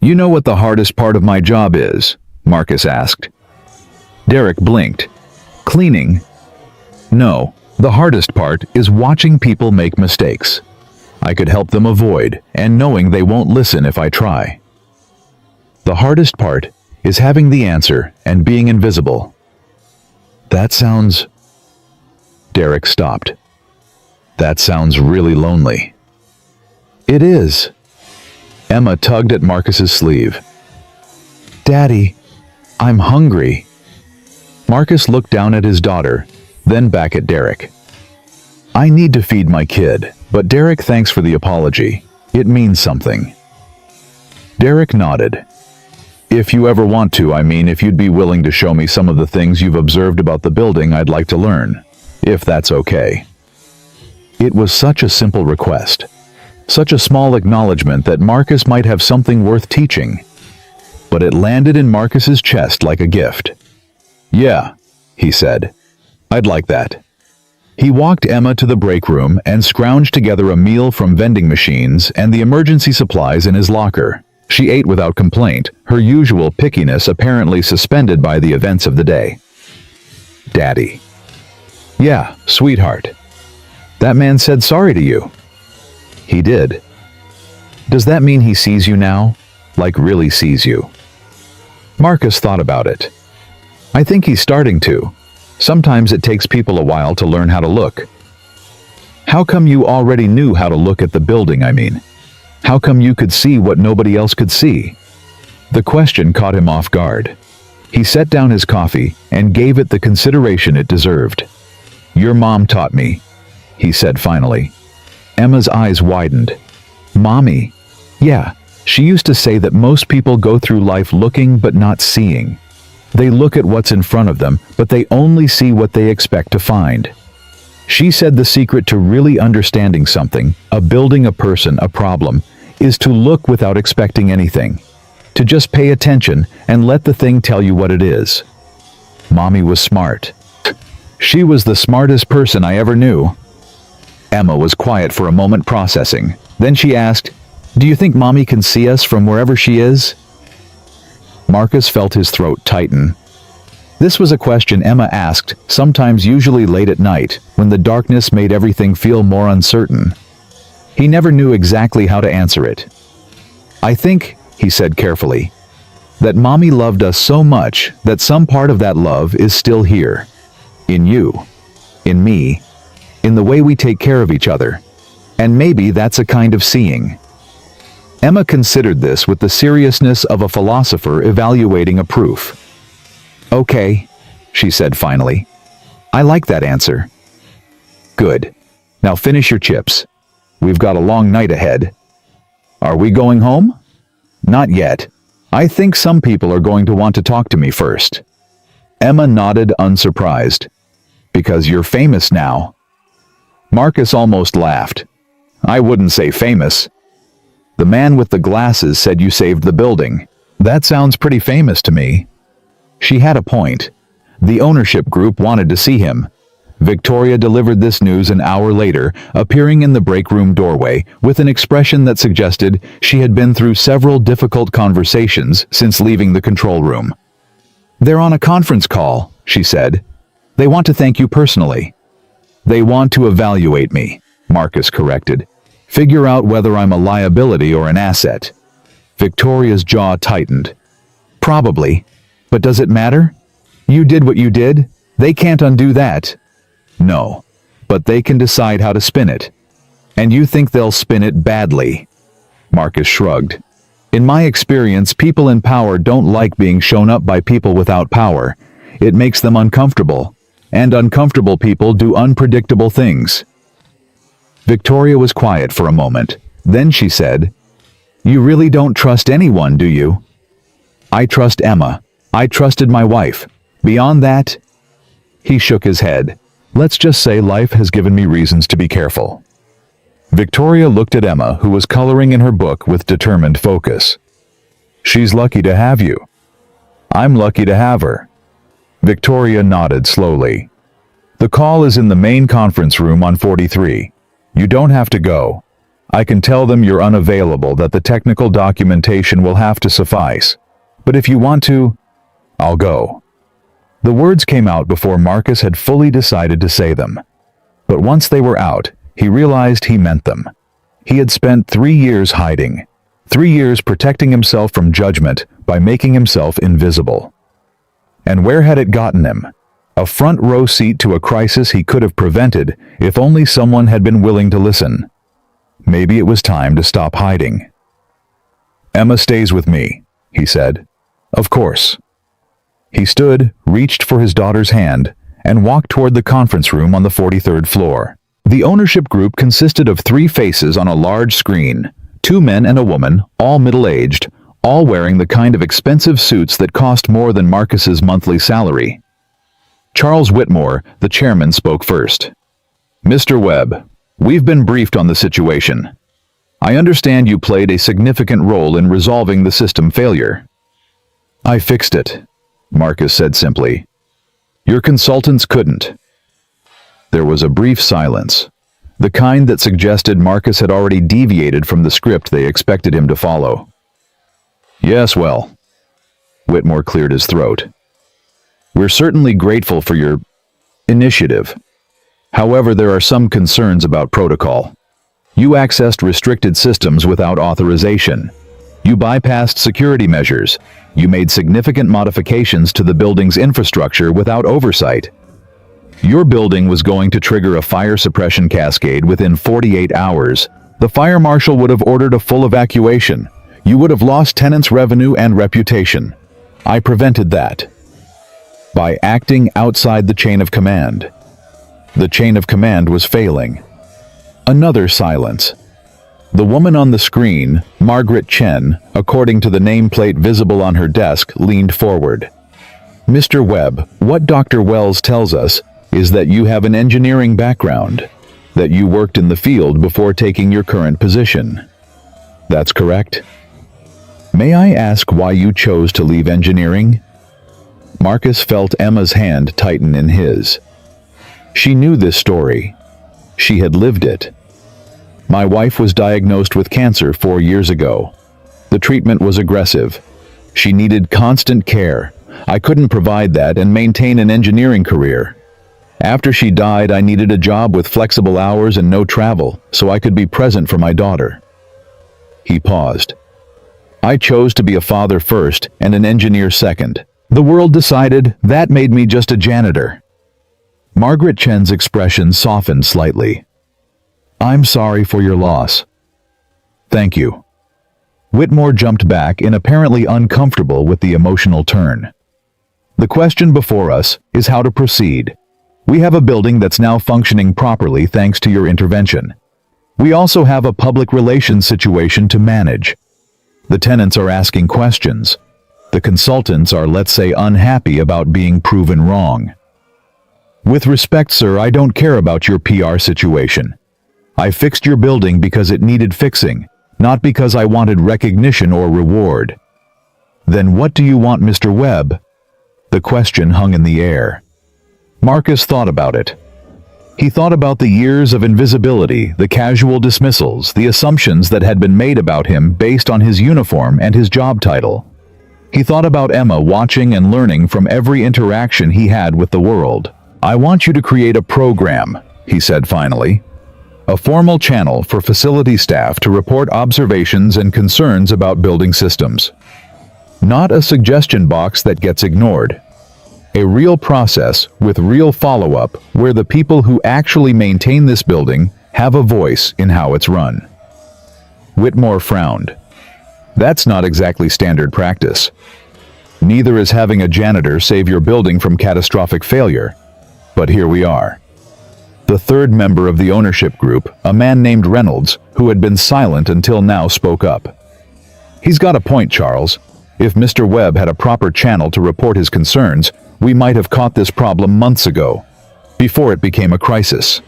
You know what the hardest part of my job is? Marcus asked. Derek blinked. Cleaning? No, the hardest part is watching people make mistakes. I could help them avoid, and knowing they won't listen if I try. The hardest part is having the answer and being invisible. That sounds... Derek stopped. That sounds really lonely. It is. Emma tugged at Marcus's sleeve. Daddy, I'm hungry. Marcus looked down at his daughter, then back at Derek. I need to feed my kid, but Derek, thanks for the apology. It means something. Derek nodded. If you ever want to, I mean, if you'd be willing to show me some of the things you've observed about the building, I'd like to learn, if that's okay. It was such a simple request, such a small acknowledgement that Marcus might have something worth teaching. But it landed in Marcus's chest like a gift. Yeah, he said. I'd like that. He walked Emma to the break room and scrounged together a meal from vending machines and the emergency supplies in his locker. She ate without complaint, her usual pickiness apparently suspended by the events of the day. Daddy. Yeah, sweetheart. That man said sorry to you. He did. Does that mean he sees you now? Like really sees you? Marcus thought about it. I think he's starting to. Sometimes it takes people a while to learn how to look. How come you already knew how to look at the building, I mean? How come you could see what nobody else could see? The question caught him off guard. He set down his coffee and gave it the consideration it deserved. Your mom taught me, he said finally. Emma's eyes widened. Mommy? Yeah, she used to say that most people go through life looking but not seeing. They look at what's in front of them, but they only see what they expect to find. She said the secret to really understanding something, a building, a person, a problem, is to look without expecting anything. To just pay attention and let the thing tell you what it is. Mommy was smart. She was the smartest person I ever knew. Emma was quiet for a moment, processing. Then she asked, Do you think Mommy can see us from wherever she is? Marcus felt his throat tighten. This was a question Emma asked, sometimes usually late at night, when the darkness made everything feel more uncertain. He never knew exactly how to answer it. I think, he said carefully, that Mommy loved us so much that some part of that love is still here. In you. In me. In the way we take care of each other. And maybe that's a kind of seeing. Emma considered this with the seriousness of a philosopher evaluating a proof. Okay, she said finally. I like that answer. Good. Now finish your chips. We've got a long night ahead. Are we going home? Not yet. I think some people are going to want to talk to me first. Emma nodded, unsurprised. Because you're famous now. Marcus almost laughed. I wouldn't say famous. The man with the glasses said you saved the building. That sounds pretty famous to me. She had a point. The ownership group wanted to see him. Victoria delivered this news an hour later, appearing in the break room doorway with an expression that suggested she had been through several difficult conversations since leaving the control room. They're on a conference call, she said. They want to thank you personally. They want to evaluate me, Marcus corrected. Figure out whether I'm a liability or an asset. Victoria's jaw tightened. Probably. But does it matter? You did what you did. They can't undo that. No. But they can decide how to spin it. And you think they'll spin it badly? Marcus shrugged. In my experience, people in power don't like being shown up by people without power. It makes them uncomfortable. And uncomfortable people do unpredictable things. Victoria was quiet for a moment. Then she said, You really don't trust anyone, do you? I trust Emma. I trusted my wife. Beyond that, he shook his head. Let's just say life has given me reasons to be careful. Victoria looked at Emma, who was coloring in her book with determined focus. She's lucky to have you. I'm lucky to have her. Victoria nodded slowly. The call is in the main conference room on 43. You don't have to go. I can tell them you're unavailable, that the technical documentation will have to suffice. But if you want to, I'll go. The words came out before Marcus had fully decided to say them. But once they were out, he realized he meant them. He had spent 3 years hiding. 3 years protecting himself from judgment by making himself invisible. And where had it gotten him? A front row seat to a crisis he could have prevented if only someone had been willing to listen. Maybe it was time to stop hiding. Emma stays with me, he said. Of course. He stood, reached for his daughter's hand, and walked toward the conference room on the 43rd floor. The ownership group consisted of 3 faces on a large screen, 2 men and a woman, all middle-aged, all wearing the kind of expensive suits that cost more than Marcus's monthly salary. Charles Whitmore, the chairman, spoke first. Mr. Webb, we've been briefed on the situation. I understand you played a significant role in resolving the system failure. I fixed it, Marcus said simply. Your consultants couldn't. There was a brief silence, the kind that suggested Marcus had already deviated from the script they expected him to follow. Yes, well, Whitmore cleared his throat. We're certainly grateful for your initiative. However, there are some concerns about protocol. You accessed restricted systems without authorization. You bypassed security measures. You made significant modifications to the building's infrastructure without oversight. Your building was going to trigger a fire suppression cascade within 48 hours. The fire marshal would have ordered a full evacuation. You would have lost tenants' revenue and reputation. I prevented that by acting outside the chain of command. The chain of command was failing. Another silence. The woman on the screen, Margaret Chen, according to the nameplate visible on her desk, leaned forward. Mr. Webb, what Dr. Wells tells us is that you have an engineering background, that you worked in the field before taking your current position. That's correct? May I ask why you chose to leave engineering? Marcus felt Emma's hand tighten in his. She knew this story. She had lived it. My wife was diagnosed with cancer 4 years ago. The treatment was aggressive. She needed constant care. I couldn't provide that and maintain an engineering career. After she died, I needed a job with flexible hours and no travel, so I could be present for my daughter. He paused. I chose to be a father first and an engineer second. The world decided that made me just a janitor. Margaret Chen's expression softened slightly. I'm sorry for your loss. Thank you. Whitmore jumped back in, apparently uncomfortable with the emotional turn. The question before us is how to proceed. We have a building that's now functioning properly thanks to your intervention. We also have a public relations situation to manage. The tenants are asking questions. The consultants are, let's say, unhappy about being proven wrong. With respect, sir, I don't care about your PR situation. I fixed your building because it needed fixing, not because I wanted recognition or reward. Then what do you want, Mr. Webb? The question hung in the air. Marcus thought about it. He thought about the years of invisibility, the casual dismissals, the assumptions that had been made about him based on his uniform and his job title. He thought about Emma watching and learning from every interaction he had with the world. I want you to create a program, he said finally. A formal channel for facility staff to report observations and concerns about building systems. Not a suggestion box that gets ignored. A real process with real follow-up where the people who actually maintain this building have a voice in how it's run. Whitmore frowned. That's not exactly standard practice. Neither is having a janitor save your building from catastrophic failure. But here we are. The third member of the ownership group, a man named Reynolds, who had been silent until now, spoke up. He's got a point, Charles. If Mr. Webb had a proper channel to report his concerns, we might have caught this problem months ago, before it became a crisis.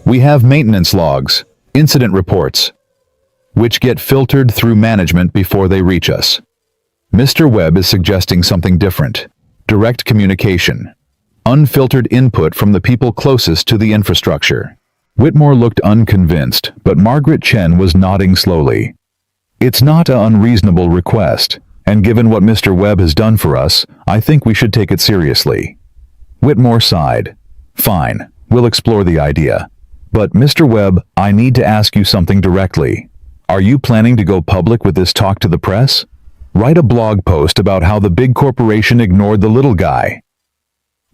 We have maintenance logs, incident reports, which get filtered through management before they reach us. Mr. Webb is suggesting something different. Direct communication. Unfiltered input from the people closest to the infrastructure. Whitmore looked unconvinced, but Margaret Chen was nodding slowly. It's not an unreasonable request, and given what Mr. Webb has done for us, I think we should take it seriously. Whitmore sighed. Fine, we'll explore the idea. But Mr. Webb, I need to ask you something directly. Are you planning to go public with this talk to the press? Write a blog post about how the big corporation ignored the little guy.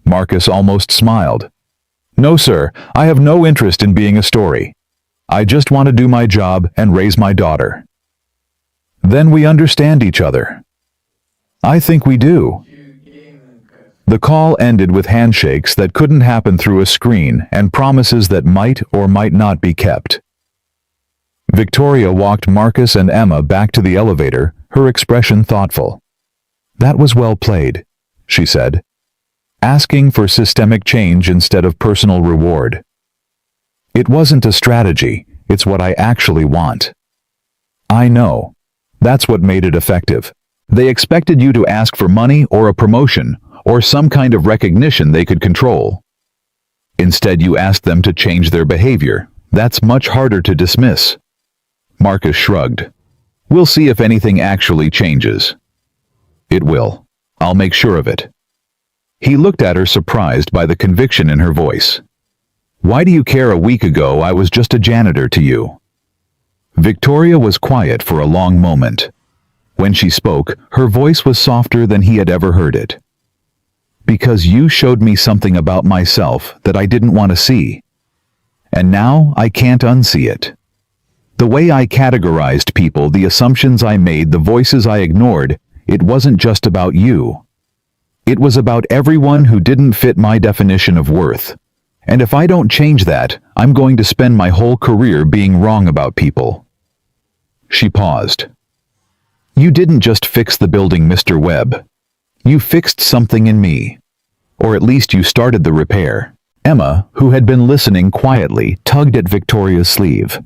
Marcus almost smiled. No, sir, I have no interest in being a story. I just want to do my job and raise my daughter. Then we understand each other. I think we do. The call ended with handshakes that couldn't happen through a screen and promises that might or might not be kept. Victoria walked Marcus and Emma back to the elevator, her expression thoughtful. That was well played, she said. Asking for systemic change instead of personal reward. It wasn't a strategy, it's what I actually want. I know. That's what made it effective. They expected you to ask for money or a promotion, or some kind of recognition they could control. Instead, you asked them to change their behavior. That's much harder to dismiss. Marcus shrugged. We'll see if anything actually changes. It will. I'll make sure of it. He looked at her, surprised by the conviction in her voice. Why do you care? A week ago, I was just a janitor to you. Victoria was quiet for a long moment. When she spoke, her voice was softer than he had ever heard it. Because you showed me something about myself that I didn't want to see. And now I can't unsee it. The way I categorized people, the assumptions I made, the voices I ignored, it wasn't just about you. It was about everyone who didn't fit my definition of worth. And if I don't change that, I'm going to spend my whole career being wrong about people. She paused. You didn't just fix the building, Mr. Webb. You fixed something in me. Or at least you started the repair. Emma, who had been listening quietly, tugged at Victoria's sleeve.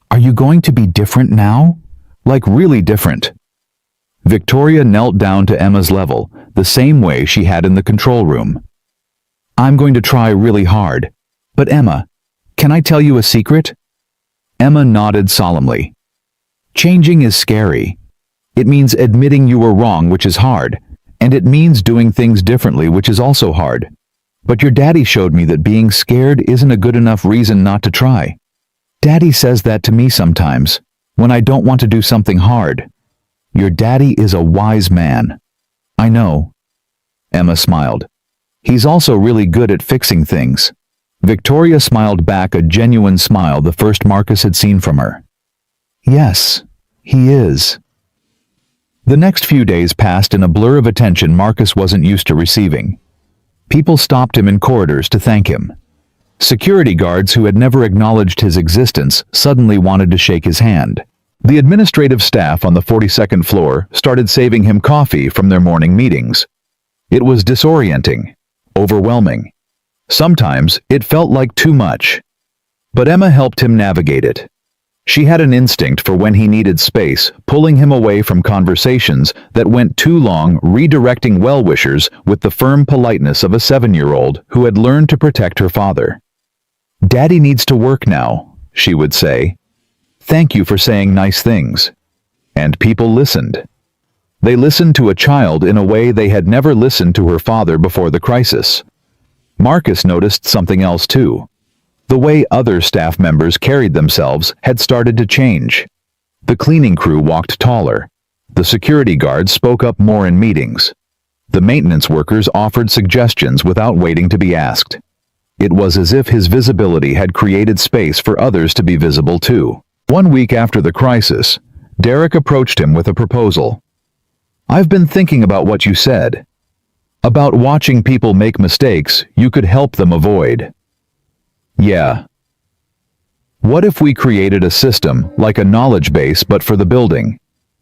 Are you going to be different now? Like really different? Victoria knelt down to Emma's level, the same way she had in the control room. I'm going to try really hard. But Emma, can I tell you a secret? Emma nodded solemnly. Changing is scary. It means admitting you were wrong, which is hard, and it means doing things differently, which is also hard. But your daddy showed me that being scared isn't a good enough reason not to try. Daddy says that to me sometimes, when I don't want to do something hard. Your daddy is a wise man. I know. Emma smiled. He's also really good at fixing things. Victoria smiled back, a genuine smile, the first Marcus had seen from her. Yes, he is. The next few days passed in a blur of attention Marcus wasn't used to receiving. People stopped him in corridors to thank him. Security guards who had never acknowledged his existence suddenly wanted to shake his hand. The administrative staff on the 42nd floor started saving him coffee from their morning meetings. It was disorienting, overwhelming. Sometimes it felt like too much. But Emma helped him navigate it. She had an instinct for when he needed space, pulling him away from conversations that went too long, redirecting well-wishers with the firm politeness of a 7-year-old who had learned to protect her father. "Daddy needs to work now," she would say. "Thank you for saying nice things." And people listened. They listened to a child in a way they had never listened to her father before the crisis. Marcus noticed something else too. The way other staff members carried themselves had started to change. The cleaning crew walked taller. The security guards spoke up more in meetings. The maintenance workers offered suggestions without waiting to be asked. It was as if his visibility had created space for others to be visible too. 1 week after the crisis, Derek approached him with a proposal. "I've been thinking about what you said. About watching people make mistakes you could help them avoid." "Yeah. What if we created a system like a knowledge base but for the building,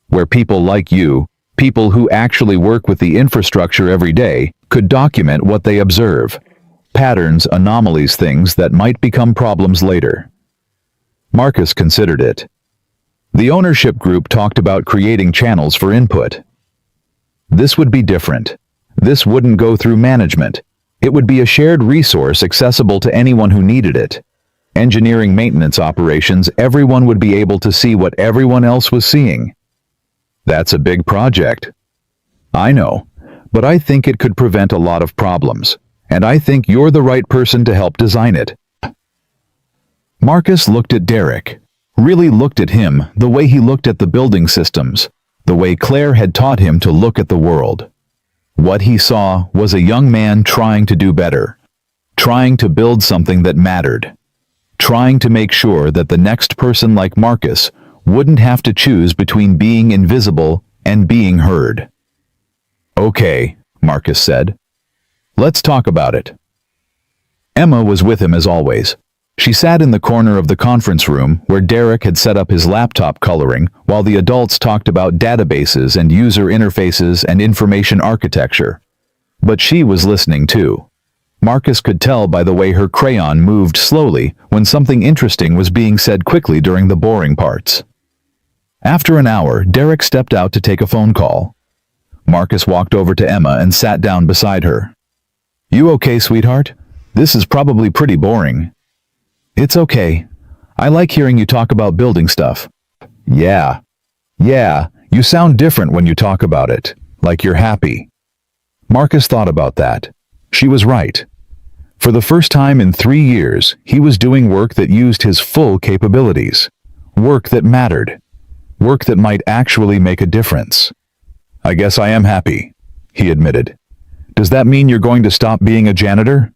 where people like you, people who actually work with the infrastructure every day, could document what they observe? Patterns, anomalies, things that might become problems later." Marcus considered it. The ownership group talked about creating channels for input. This would be different. This wouldn't go through management. It would be a shared resource accessible to anyone who needed it. Engineering, maintenance operations, everyone would be able to see what everyone else was seeing. That's a big project. I know, but I think it could prevent a lot of problems, and I think you're the right person to help design it. Marcus looked at Derek, really looked at him the way he looked at the building systems, the way Claire had taught him to look at the world. What he saw was a young man trying to do better, trying to build something that mattered, trying to make sure that the next person like Marcus wouldn't have to choose between being invisible and being heard. "Okay," Marcus said. "Let's talk about it." Emma was with him as always. She sat in the corner of the conference room where Derek had set up his laptop coloring while the adults talked about databases and user interfaces and information architecture. But she was listening too. Marcus could tell by the way her crayon moved slowly when something interesting was being said quickly during the boring parts. After an hour, Derek stepped out to take a phone call. Marcus walked over to Emma and sat down beside her. "You okay, sweetheart? This is probably pretty boring." "It's okay. I like hearing you talk about building stuff." Yeah, you sound different when you talk about it, like you're happy." Marcus thought about that. She was right. For the first time in 3 years, he was doing work that used his full capabilities. Work that mattered. Work that might actually make a difference. "I guess I am happy," he admitted. "Does that mean you're going to stop being a janitor?"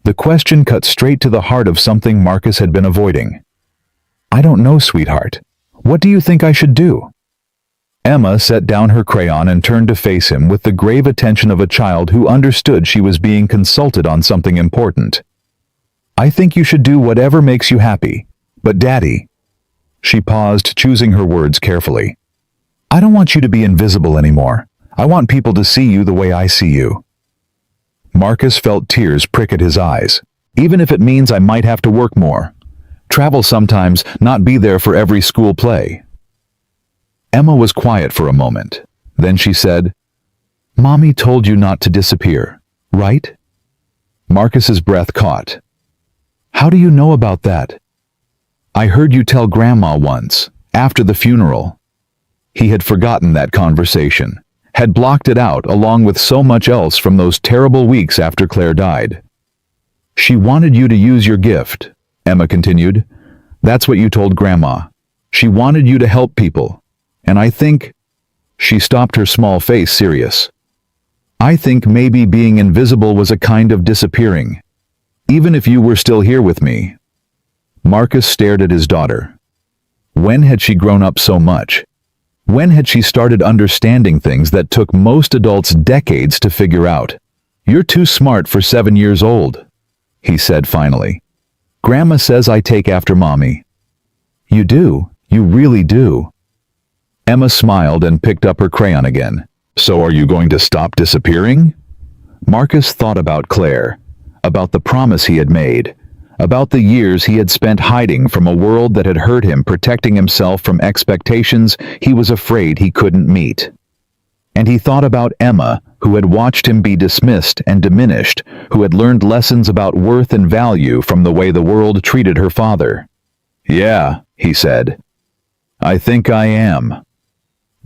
The question cut straight to the heart of something Marcus had been avoiding. "I don't know, sweetheart. What do you think I should do?" Emma set down her crayon and turned to face him with the grave attention of a child who understood she was being consulted on something important. "I think you should do whatever makes you happy. But Daddy..." She paused, choosing her words carefully. "I don't want you to be invisible anymore. I want people to see you the way I see you." Marcus felt tears prick at his eyes. "Even if it means I might have to work more. Travel sometimes, not be there for every school play." Emma was quiet for a moment. Then she said, "Mommy told you not to disappear, right?" Marcus's breath caught. "How do you know about that?" "I heard you tell Grandma once, after the funeral." He had forgotten that conversation, had blocked it out along with so much else from those terrible weeks after Claire died. "She wanted you to use your gift," Emma continued. "That's what you told Grandma. She wanted you to help people. And I think..." She stopped, her small face serious. "I think maybe being invisible was a kind of disappearing. Even if you were still here with me." Marcus stared at his daughter. When had she grown up so much? When had she started understanding things that took most adults decades to figure out? "You're too smart for 7 years old," he said finally. "Grandma says I take after Mommy." "You do. You really do." Emma smiled and picked up her crayon again. "So are you going to stop disappearing?" Marcus thought about Claire. about the promise he had made, about the years he had spent hiding from a world that had hurt him, protecting himself from expectations he was afraid he couldn't meet. And he thought about Emma, who had watched him be dismissed and diminished, who had learned lessons about worth and value from the way the world treated her father. "Yeah," he said. "I think I am."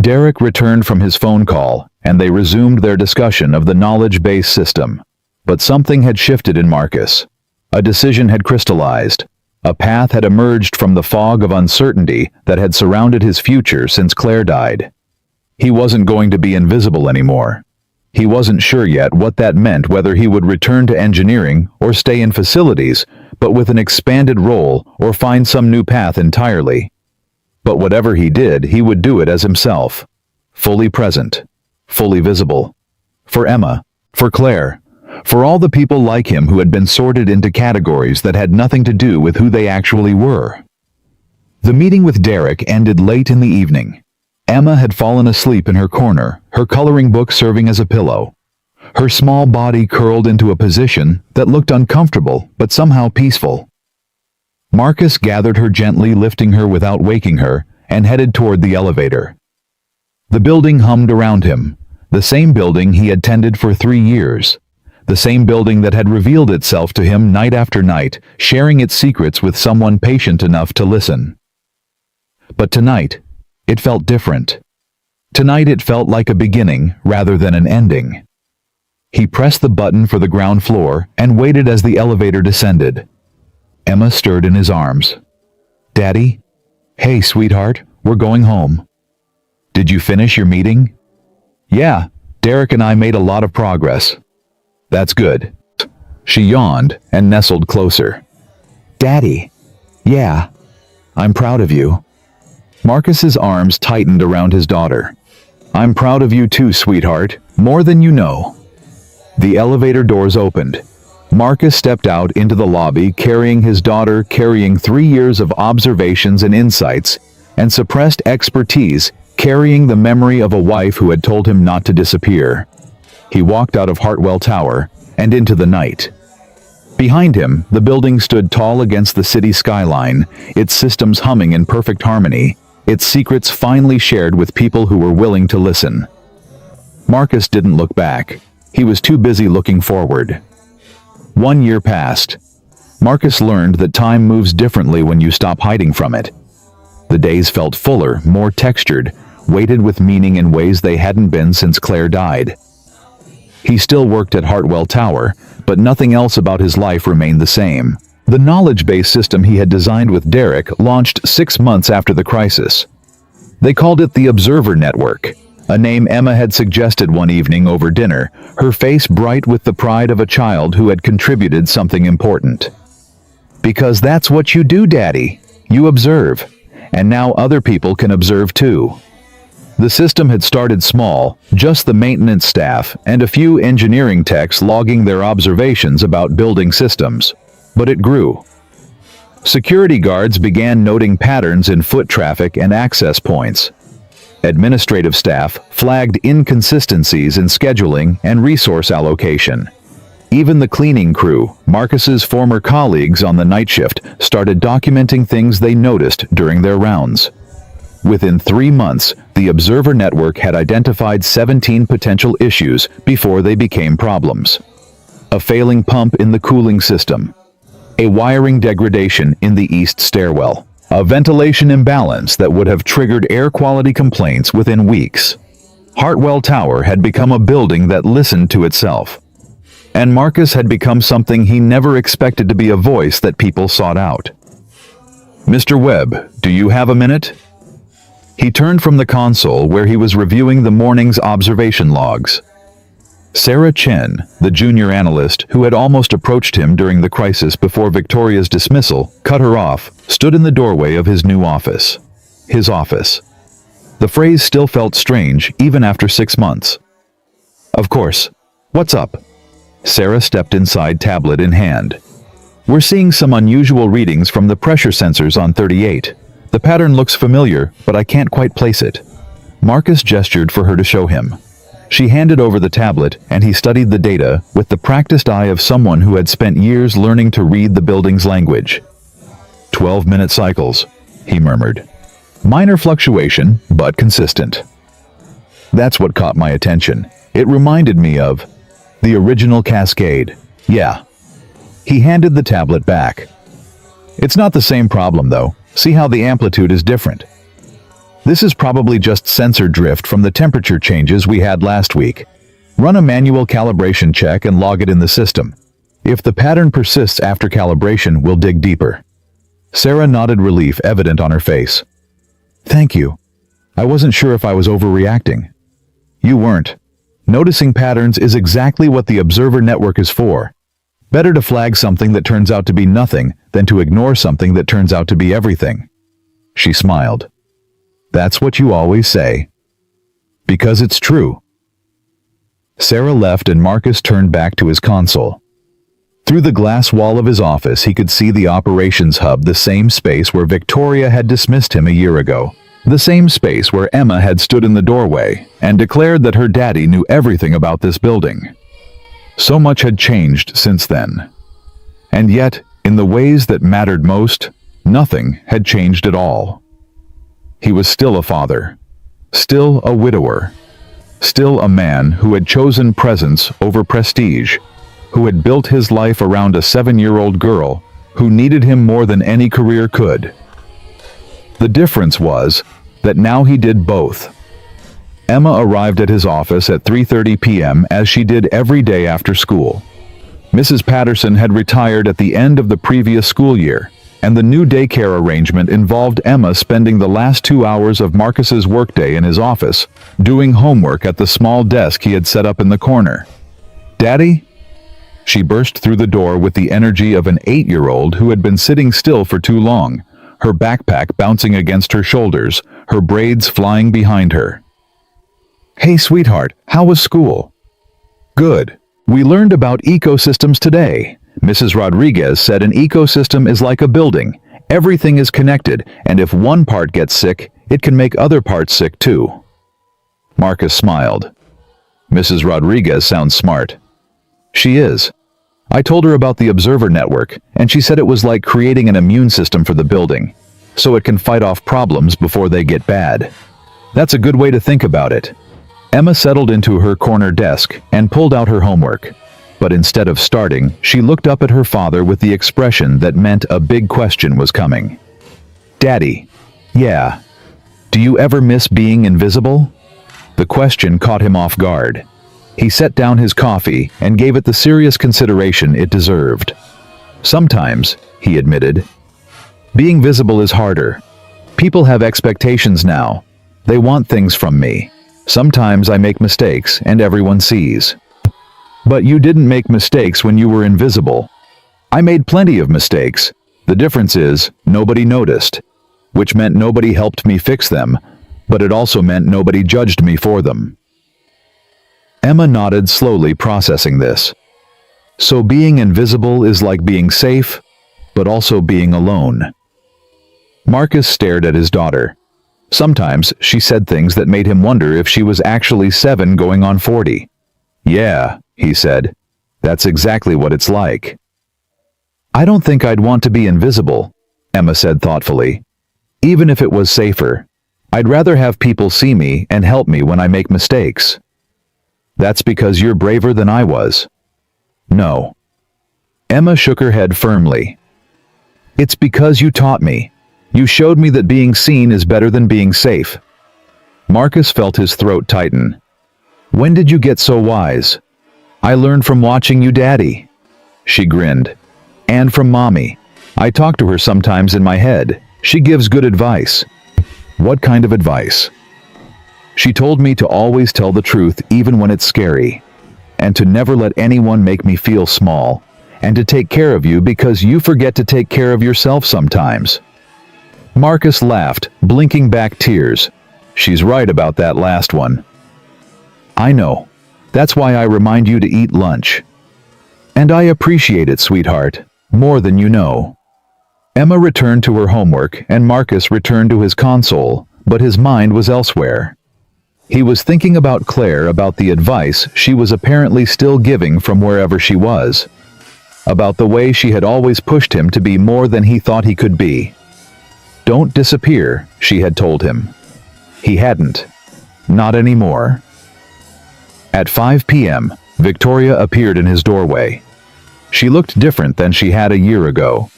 Derek returned from his phone call, and they resumed their discussion of the knowledge-based system. But something had shifted in Marcus. A decision had crystallized. A path had emerged from the fog of uncertainty that had surrounded his future since Claire died. He wasn't going to be invisible anymore. He wasn't sure yet what that meant, whether he would return to engineering or stay in facilities, but with an expanded role or find some new path entirely. But whatever he did, he would do it as himself. Fully present. Fully visible. For Emma. For Claire. For all the people like him who had been sorted into categories that had nothing to do with who they actually were. The meeting with Derek ended late in the evening. Emma had fallen asleep in her corner, her coloring book serving as a pillow. Her small body curled into a position that looked uncomfortable but somehow peaceful. Marcus gathered her gently, lifting her without waking her, and headed toward the elevator. The building hummed around him, the same building he had tended for 3 years, the same building that had revealed itself to him night after night, sharing its secrets with someone patient enough to listen. But tonight, it felt different. Tonight it felt like a beginning rather than an ending. He pressed the button for the ground floor and waited as the elevator descended. Emma stirred in his arms. "Daddy? Hey, sweetheart, we're going home." "Did you finish your meeting?" "Yeah, Derek and I made a lot of progress." "That's good." She yawned and nestled closer. "Daddy, yeah, I'm proud of you." Marcus's arms tightened around his daughter. "I'm proud of you too, sweetheart, more than you know." The elevator doors opened. Marcus stepped out into the lobby carrying his daughter, carrying 3 years of observations and insights, and suppressed expertise, carrying the memory of a wife who had told him not to disappear. He walked out of Hartwell Tower and into the night. Behind him, the building stood tall against the city skyline, its systems humming in perfect harmony, its secrets finally shared with people who were willing to listen. Marcus didn't look back. He was too busy looking forward. 1 year passed. Marcus learned that time moves differently when you stop hiding from it. The days felt fuller, more textured, weighted with meaning in ways they hadn't been since Claire died. He still worked at Hartwell Tower, but nothing else about his life remained the same. The knowledge-based system he had designed with Derek launched 6 months after the crisis. They called it the Observer Network, a name Emma had suggested one evening over dinner, her face bright with the pride of a child who had contributed something important. "Because that's what you do, Daddy. You observe. And now other people can observe too." The system had started small, just the maintenance staff and a few engineering techs logging their observations about building systems. But it grew. Security guards began noting patterns in foot traffic and access points. Administrative staff flagged inconsistencies in scheduling and resource allocation. Even the cleaning crew, Marcus's former colleagues on the night shift, started documenting things they noticed during their rounds. Within 3 months, the Observer Network had identified 17 potential issues before they became problems. A failing pump in the cooling system. A wiring degradation in the east stairwell. A ventilation imbalance that would have triggered air quality complaints within weeks. Hartwell Tower had become a building that listened to itself. And Marcus had become something he never expected to be, a voice that people sought out. "Mr. Webb, do you have a minute?" He turned from the console where he was reviewing the morning's observation logs. Sarah Chen, the junior analyst who had almost approached him during the crisis before Victoria's dismissal, cut her off, stood in the doorway of his new office. His office. The phrase still felt strange even after 6 months. "Of course. What's up?" Sarah stepped inside, tablet in hand. "We're seeing some unusual readings from the pressure sensors on 38. The pattern looks familiar, but I can't quite place it." Marcus gestured for her to show him. She handed over the tablet, and he studied the data with the practiced eye of someone who had spent years learning to read the building's language. 12-minute cycles, he murmured. Minor fluctuation, but consistent. That's what caught my attention. It reminded me of the original cascade. Yeah. He handed the tablet back. It's not the same problem, though. See how the amplitude is different. This is probably just sensor drift from the temperature changes we had last week. Run a manual calibration check and log it in the system. If the pattern persists after calibration, we'll dig deeper. Sarah nodded, relief evident on her face. Thank you. I wasn't sure if I was overreacting. You weren't. Noticing patterns is exactly what the observer network is for. Better to flag something that turns out to be nothing than to ignore something that turns out to be everything. She smiled. That's what you always say. Because it's true. Sarah left and Marcus turned back to his console. Through the glass wall of his office, he could see the operations hub, the same space where Victoria had dismissed him a year ago. The same space where Emma had stood in the doorway and declared that her daddy knew everything about this building. So much had changed since then. And yet, in the ways that mattered most, nothing had changed at all. He was still a father, still a widower, still a man who had chosen presence over prestige, who had built his life around a 7-year-old girl who needed him more than any career could. The difference was that now he did both. Emma arrived at his office at 3:30 p.m. as she did every day after school. Mrs. Patterson had retired at the end of the previous school year, and the new daycare arrangement involved Emma spending the last 2 hours of Marcus's workday in his office, doing homework at the small desk he had set up in the corner. "Daddy?" She burst through the door with the energy of an 8-year-old who had been sitting still for too long, her backpack bouncing against her shoulders, her braids flying behind her. "Hey, sweetheart, how was school?" "Good. We learned about ecosystems today." Mrs. Rodriguez said an ecosystem is like a building. Everything is connected, and if one part gets sick, it can make other parts sick too. Marcus smiled. Mrs. Rodriguez sounds smart. She is. I told her about the observer network, and she said it was like creating an immune system for the building, so it can fight off problems before they get bad. That's a good way to think about it. Emma settled into her corner desk and pulled out her homework. But instead of starting, she looked up at her father with the expression that meant a big question was coming. "Daddy, yeah. Do you ever miss being invisible?" The question caught him off guard. He set down his coffee and gave it the serious consideration it deserved. "Sometimes," he admitted. "Being visible is harder. People have expectations now. They want things from me. Sometimes I make mistakes and everyone sees." "But you didn't make mistakes when you were invisible." "I made plenty of mistakes. The difference is, nobody noticed, which meant nobody helped me fix them, but it also meant nobody judged me for them." Emma nodded, slowly processing this. So being invisible is like being safe, but also being alone. Marcus stared at his daughter. Sometimes she said things that made him wonder if she was actually 7 going on 40. "Yeah," he said. "That's exactly what it's like." "I don't think I'd want to be invisible," Emma said thoughtfully. "Even if it was safer. I'd rather have people see me and help me when I make mistakes." "That's because you're braver than I was." "No." Emma shook her head firmly. "It's because you taught me. You showed me that being seen is better than being safe." Marcus felt his throat tighten. "When did you get so wise?" "I learned from watching you, Daddy." She grinned. "And from Mommy. I talk to her sometimes in my head. She gives good advice." "What kind of advice?" "She told me to always tell the truth even when it's scary, and to never let anyone make me feel small, and to take care of you because you forget to take care of yourself sometimes." Marcus laughed, blinking back tears. "She's right about that last one." "I know. That's why I remind you to eat lunch." "And I appreciate it, sweetheart, more than you know." Emma returned to her homework and Marcus returned to his console, but his mind was elsewhere. He was thinking about Claire, about the advice she was apparently still giving from wherever she was. About the way she had always pushed him to be more than he thought he could be. Don't disappear, she had told him. He hadn't. Not anymore. At 5 p.m., Victoria appeared in his doorway. She looked different than she had a year ago.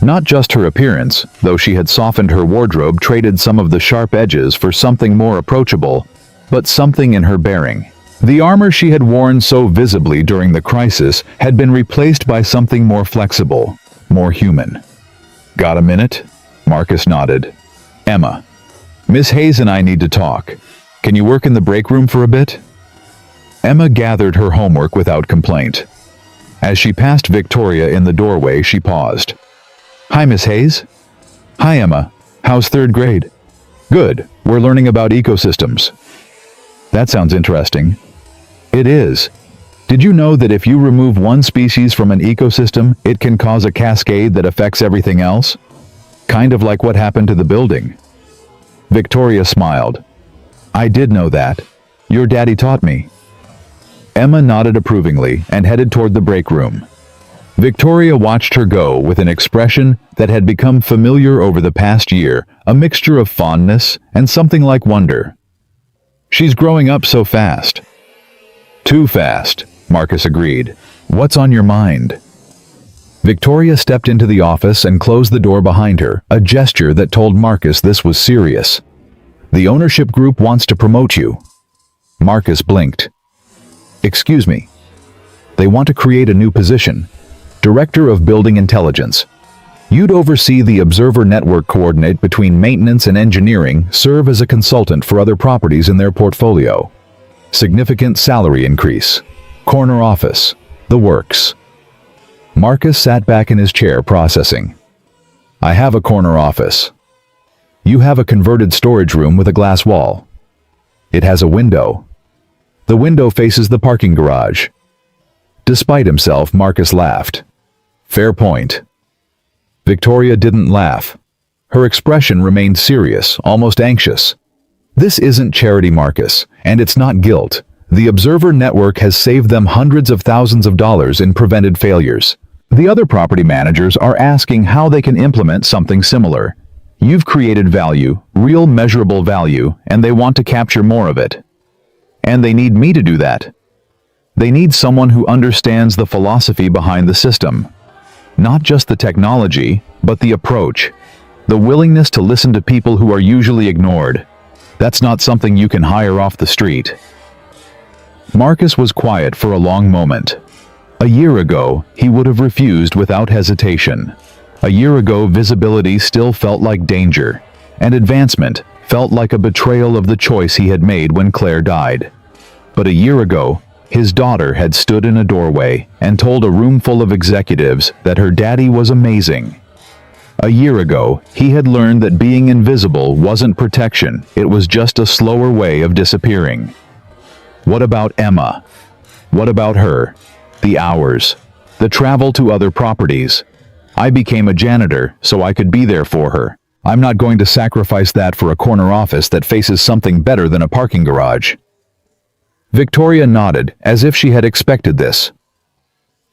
Not just her appearance, though she had softened her wardrobe, traded some of the sharp edges for something more approachable, but something in her bearing. The armor she had worn so visibly during the crisis had been replaced by something more flexible, more human. Got a minute? Marcus nodded. Emma. Miss Hayes and I need to talk. Can you work in the break room for a bit? Emma gathered her homework without complaint. As she passed Victoria in the doorway, she paused. Hi, Miss Hayes. Hi, Emma. How's third grade? Good. We're learning about ecosystems. That sounds interesting. It is. Did you know that if you remove one species from an ecosystem, it can cause a cascade that affects everything else? Kind of like what happened to the building. Victoria smiled. I did know that. Your daddy taught me. Emma nodded approvingly and headed toward the break room. Victoria watched her go with an expression that had become familiar over the past year, a mixture of fondness and something like wonder. She's growing up so fast. Too fast, Marcus agreed. What's on your mind? Victoria stepped into the office and closed the door behind her, a gesture that told Marcus this was serious. The ownership group wants to promote you. Marcus blinked. Excuse me. They want to create a new position. Director of Building Intelligence. You'd oversee the observer network, coordinate between maintenance and engineering, serve as a consultant for other properties in their portfolio. Significant salary increase. Corner office. The works. Marcus sat back in his chair, processing. I have a corner office. You have a converted storage room with a glass wall. It has a window. The window faces the parking garage. Despite himself, Marcus laughed. Fair point. Victoria didn't laugh. Her expression remained serious, almost anxious. This isn't charity, Marcus, and it's not guilt. The Observer Network has saved them hundreds of thousands of dollars in prevented failures. The other property managers are asking how they can implement something similar. You've created value, real measurable value, and they want to capture more of it. And they need me to do that. They need someone who understands the philosophy behind the system. Not just the technology, but the approach. The willingness to listen to people who are usually ignored. That's not something you can hire off the street. Marcus was quiet for a long moment. A year ago, he would have refused without hesitation. A year ago, visibility still felt like danger, and advancement felt like a betrayal of the choice he had made when Claire died. But a year ago, his daughter had stood in a doorway and told a room full of executives that her daddy was amazing. A year ago, he had learned that being invisible wasn't protection, it was just a slower way of disappearing. What about Emma? What about her? The hours, the travel to other properties. I became a janitor so I could be there for her. I'm not going to sacrifice that for a corner office that faces something better than a parking garage. Victoria nodded, as if she had expected this.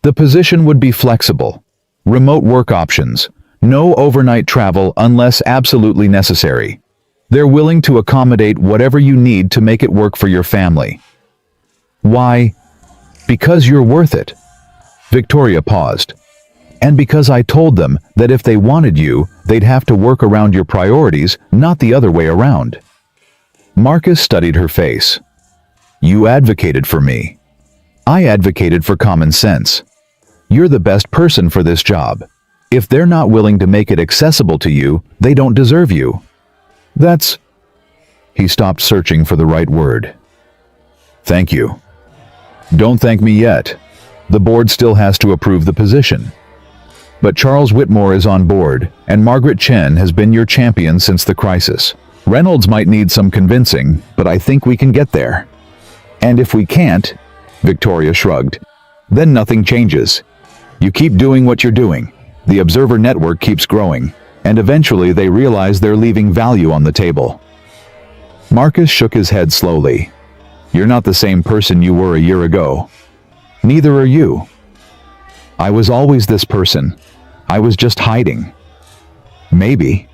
The position would be flexible. Remote work options. No overnight travel unless absolutely necessary. They're willing to accommodate whatever you need to make it work for your family. Why? Because you're worth it. Victoria paused. And because I told them that if they wanted you, they'd have to work around your priorities, not the other way around. Marcus studied her face. You advocated for me. I advocated for common sense. You're the best person for this job. If they're not willing to make it accessible to you, they don't deserve you. That's... He stopped, searching for the right word. Thank you. Don't thank me yet. The board still has to approve the position. But Charles Whitmore is on board, and Margaret Chen has been your champion since the crisis. Reynolds might need some convincing, but I think we can get there. And if we can't, Victoria shrugged, then nothing changes. You keep doing what you're doing. The Observer Network keeps growing, and eventually they realize they're leaving value on the table. Marcus shook his head slowly. You're not the same person you were a year ago. Neither are you. I was always this person. I was just hiding. Maybe.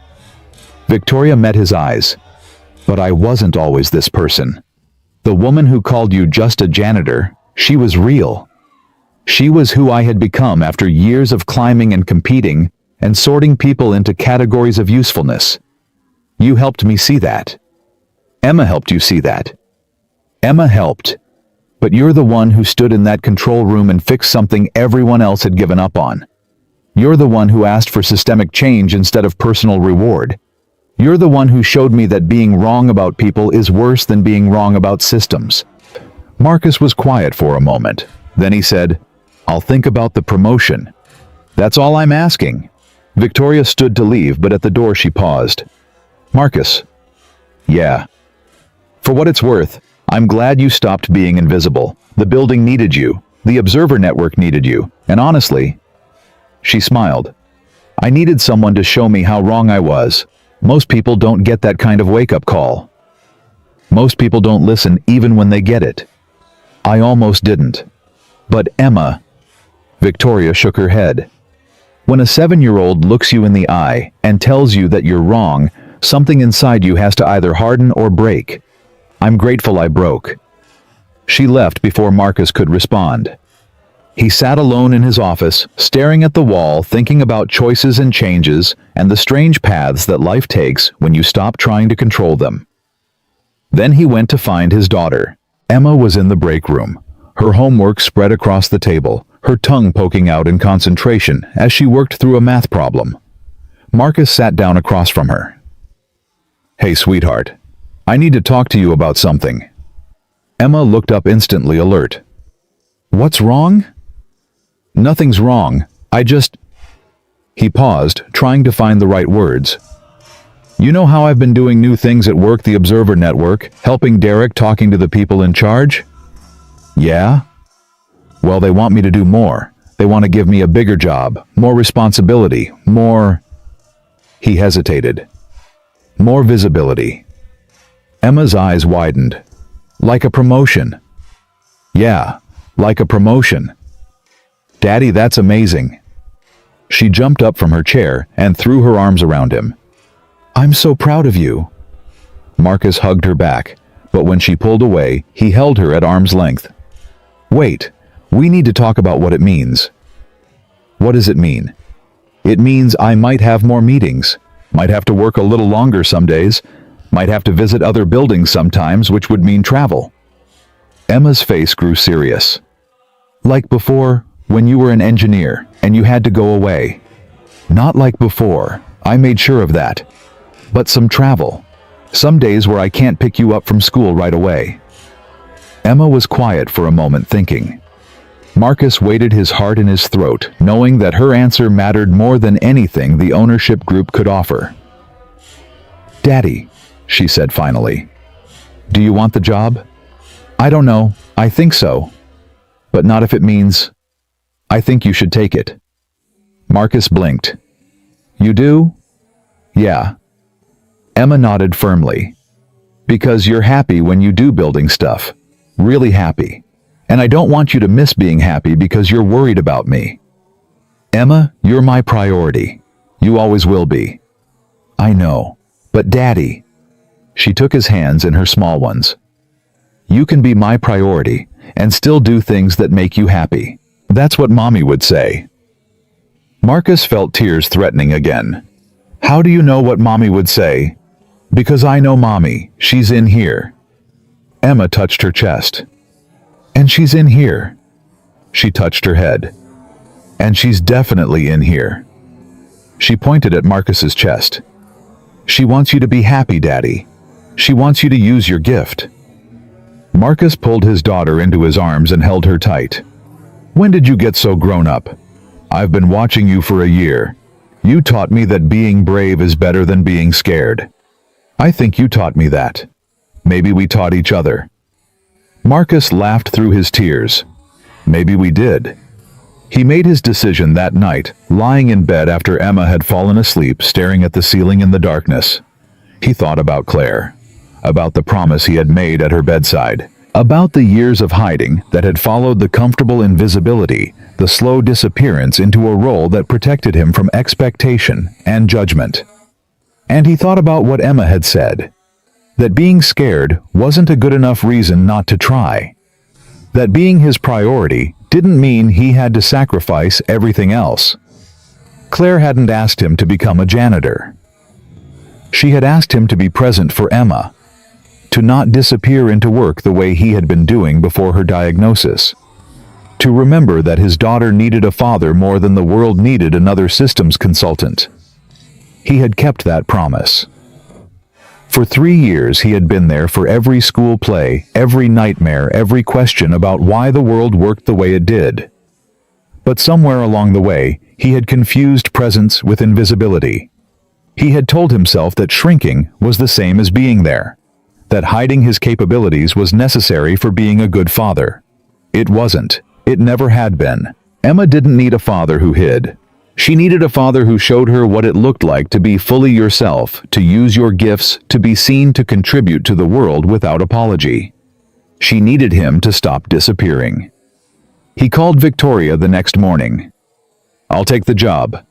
Victoria met his eyes. But I wasn't always this person. The woman who called you just a janitor, she was real. She was who I had become after years of climbing and competing and sorting people into categories of usefulness. You helped me see that. Emma helped you see that. Emma helped. But you're the one who stood in that control room and fixed something everyone else had given up on. You're the one who asked for systemic change instead of personal reward. You're the one who showed me that being wrong about people is worse than being wrong about systems. Marcus was quiet for a moment. Then he said, I'll think about the promotion. That's all I'm asking. Victoria stood to leave, but at the door she paused. Marcus. Yeah. For what it's worth, I'm glad you stopped being invisible. The building needed you. The Observer Network needed you. And honestly, she smiled. I needed someone to show me how wrong I was. Most people don't get that kind of wake-up call. Most people don't listen even when they get it. I almost didn't. But Emma... Victoria shook her head. When a 7-year-old looks you in the eye and tells you that you're wrong, something inside you has to either harden or break. I'm grateful I broke. She left before Marcus could respond. He sat alone in his office, staring at the wall, thinking about choices and changes and the strange paths that life takes when you stop trying to control them. Then he went to find his daughter. Emma was in the break room, her homework spread across the table, her tongue poking out in concentration as she worked through a math problem. Marcus sat down across from her. Hey, sweetheart. I need to talk to you about something. Emma looked up instantly alert. What's wrong? Nothing's wrong. He paused, trying to find the right words. You know how I've been doing new things at work, the Observer Network, helping Derek, talking to the people in charge? Yeah? Well, they want me to do more. They want to give me a bigger job, more responsibility, more... He hesitated. More visibility. Emma's eyes widened. Like a promotion. Yeah, like a promotion. Daddy, that's amazing. She jumped up from her chair and threw her arms around him. I'm so proud of you. Marcus hugged her back, but when she pulled away, he held her at arm's length. Wait, we need to talk about what it means. What does it mean? It means I might have more meetings, might have to work a little longer some days, might have to visit other buildings sometimes, which would mean travel. Emma's face grew serious. Like before, when you were an engineer and you had to go away. Not like before, I made sure of that. But some travel. Some days where I can't pick you up from school right away. Emma was quiet for a moment, thinking. Marcus weighted his heart in his throat, knowing that her answer mattered more than anything the ownership group could offer. Daddy, she said finally. Do you want the job? I don't know, I think so. But not if it means... I think you should take it. Marcus blinked. You do? Yeah. Emma nodded firmly. Because you're happy when you do building stuff. Really happy. And I don't want you to miss being happy because you're worried about me. Emma, you're my priority. You always will be. I know. But Daddy... She took his hands in her small ones. You can be my priority and still do things that make you happy. That's what Mommy would say. Marcus felt tears threatening again. How do you know what Mommy would say? Because I know Mommy. She's in here. Emma touched her chest. And she's in here. She touched her head. And she's definitely in here. She pointed at Marcus's chest. She wants you to be happy, Daddy. She wants you to use your gift. Marcus pulled his daughter into his arms and held her tight. When did you get so grown up? I've been watching you for a year. You taught me that being brave is better than being scared. I think you taught me that. Maybe we taught each other. Marcus laughed through his tears. Maybe we did. He made his decision that night, lying in bed after Emma had fallen asleep, staring at the ceiling in the darkness. He thought about Claire. about the promise he had made at her bedside, about the years of hiding that had followed the comfortable invisibility, the slow disappearance into a role that protected him from expectation and judgment. And he thought about what Emma had said, that being scared wasn't a good enough reason not to try. That being his priority didn't mean he had to sacrifice everything else. Claire hadn't asked him to become a janitor. She had asked him to be present for Emma, to not disappear into work the way he had been doing before her diagnosis, to remember that his daughter needed a father more than the world needed another systems consultant. He had kept that promise. For 3 years he had been there for every school play, every nightmare, every question about why the world worked the way it did. But somewhere along the way, he had confused presence with invisibility. He had told himself that shrinking was the same as being there, that hiding his capabilities was necessary for being a good father. It wasn't. It never had been. Emma didn't need a father who hid. She needed a father who showed her what it looked like to be fully yourself, to use your gifts, to be seen to contribute to the world without apology. She needed him to stop disappearing. He called Victoria the next morning. "I'll take the job."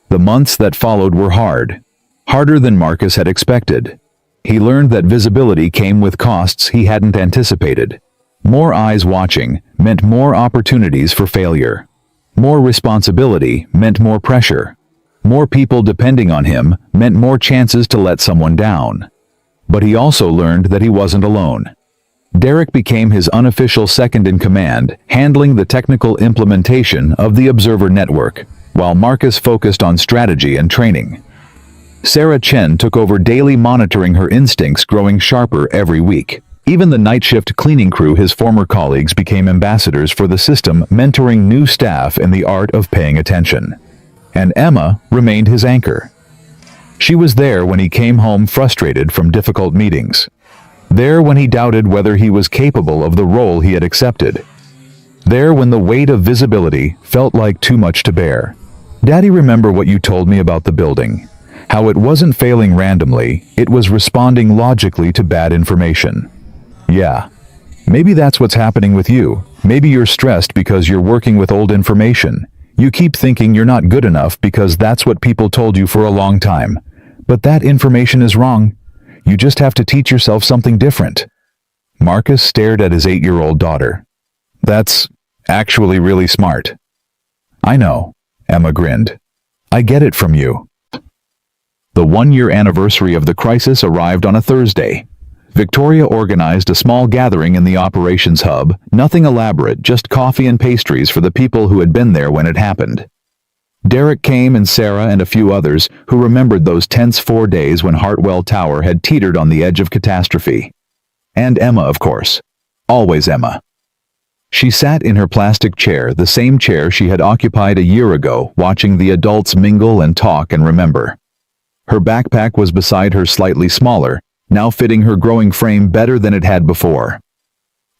The months that followed were hard, harder than Marcus had expected. He learned that visibility came with costs he hadn't anticipated. More eyes watching meant more opportunities for failure. More responsibility meant more pressure. More people depending on him meant more chances to let someone down. But he also learned that he wasn't alone. Derek became his unofficial second-in-command, handling the technical implementation of the Observer Network, while Marcus focused on strategy and training. Sarah Chen took over daily, monitoring her instincts growing sharper every week. Even the night shift cleaning crew, his former colleagues, became ambassadors for the system, mentoring new staff in the art of paying attention. And Emma remained his anchor. She was there when he came home frustrated from difficult meetings. There when he doubted whether he was capable of the role he had accepted. There when the weight of visibility felt like too much to bear. "Daddy, remember what you told me about the building? How it wasn't failing randomly, it was responding logically to bad information." Yeah, maybe that's what's happening with you. Maybe you're stressed because you're working with old information. You keep thinking you're not good enough because that's what people told you for a long time. But that information is wrong. You just have to teach yourself something different. Marcus stared at his 8-year-old daughter. "That's actually really smart." "I know," Emma grinned. "I get it from you." The 1-year anniversary of the crisis arrived on a Thursday. Victoria organized a small gathering in the operations hub, nothing elaborate, just coffee and pastries for the people who had been there when it happened. Derek came, and Sarah and a few others who remembered those tense 4 days when Hartwell Tower had teetered on the edge of catastrophe. And Emma, of course. Always Emma. She sat in her plastic chair, the same chair she had occupied a year ago, watching the adults mingle and talk and remember. Her backpack was beside her, slightly smaller, now fitting her growing frame better than it had before.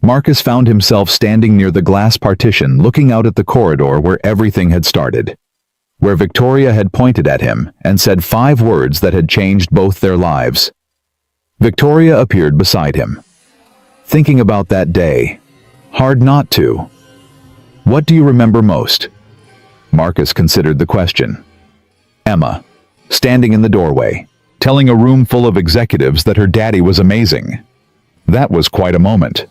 Marcus found himself standing near the glass partition, looking out at the corridor where everything had started, where Victoria had pointed at him and said 5 words that had changed both their lives. Victoria appeared beside him. Thinking about that day. Hard not to. "What do you remember most?" Marcus considered the question. Emma, standing in the doorway, telling a room full of executives that her daddy was amazing. That was quite a moment.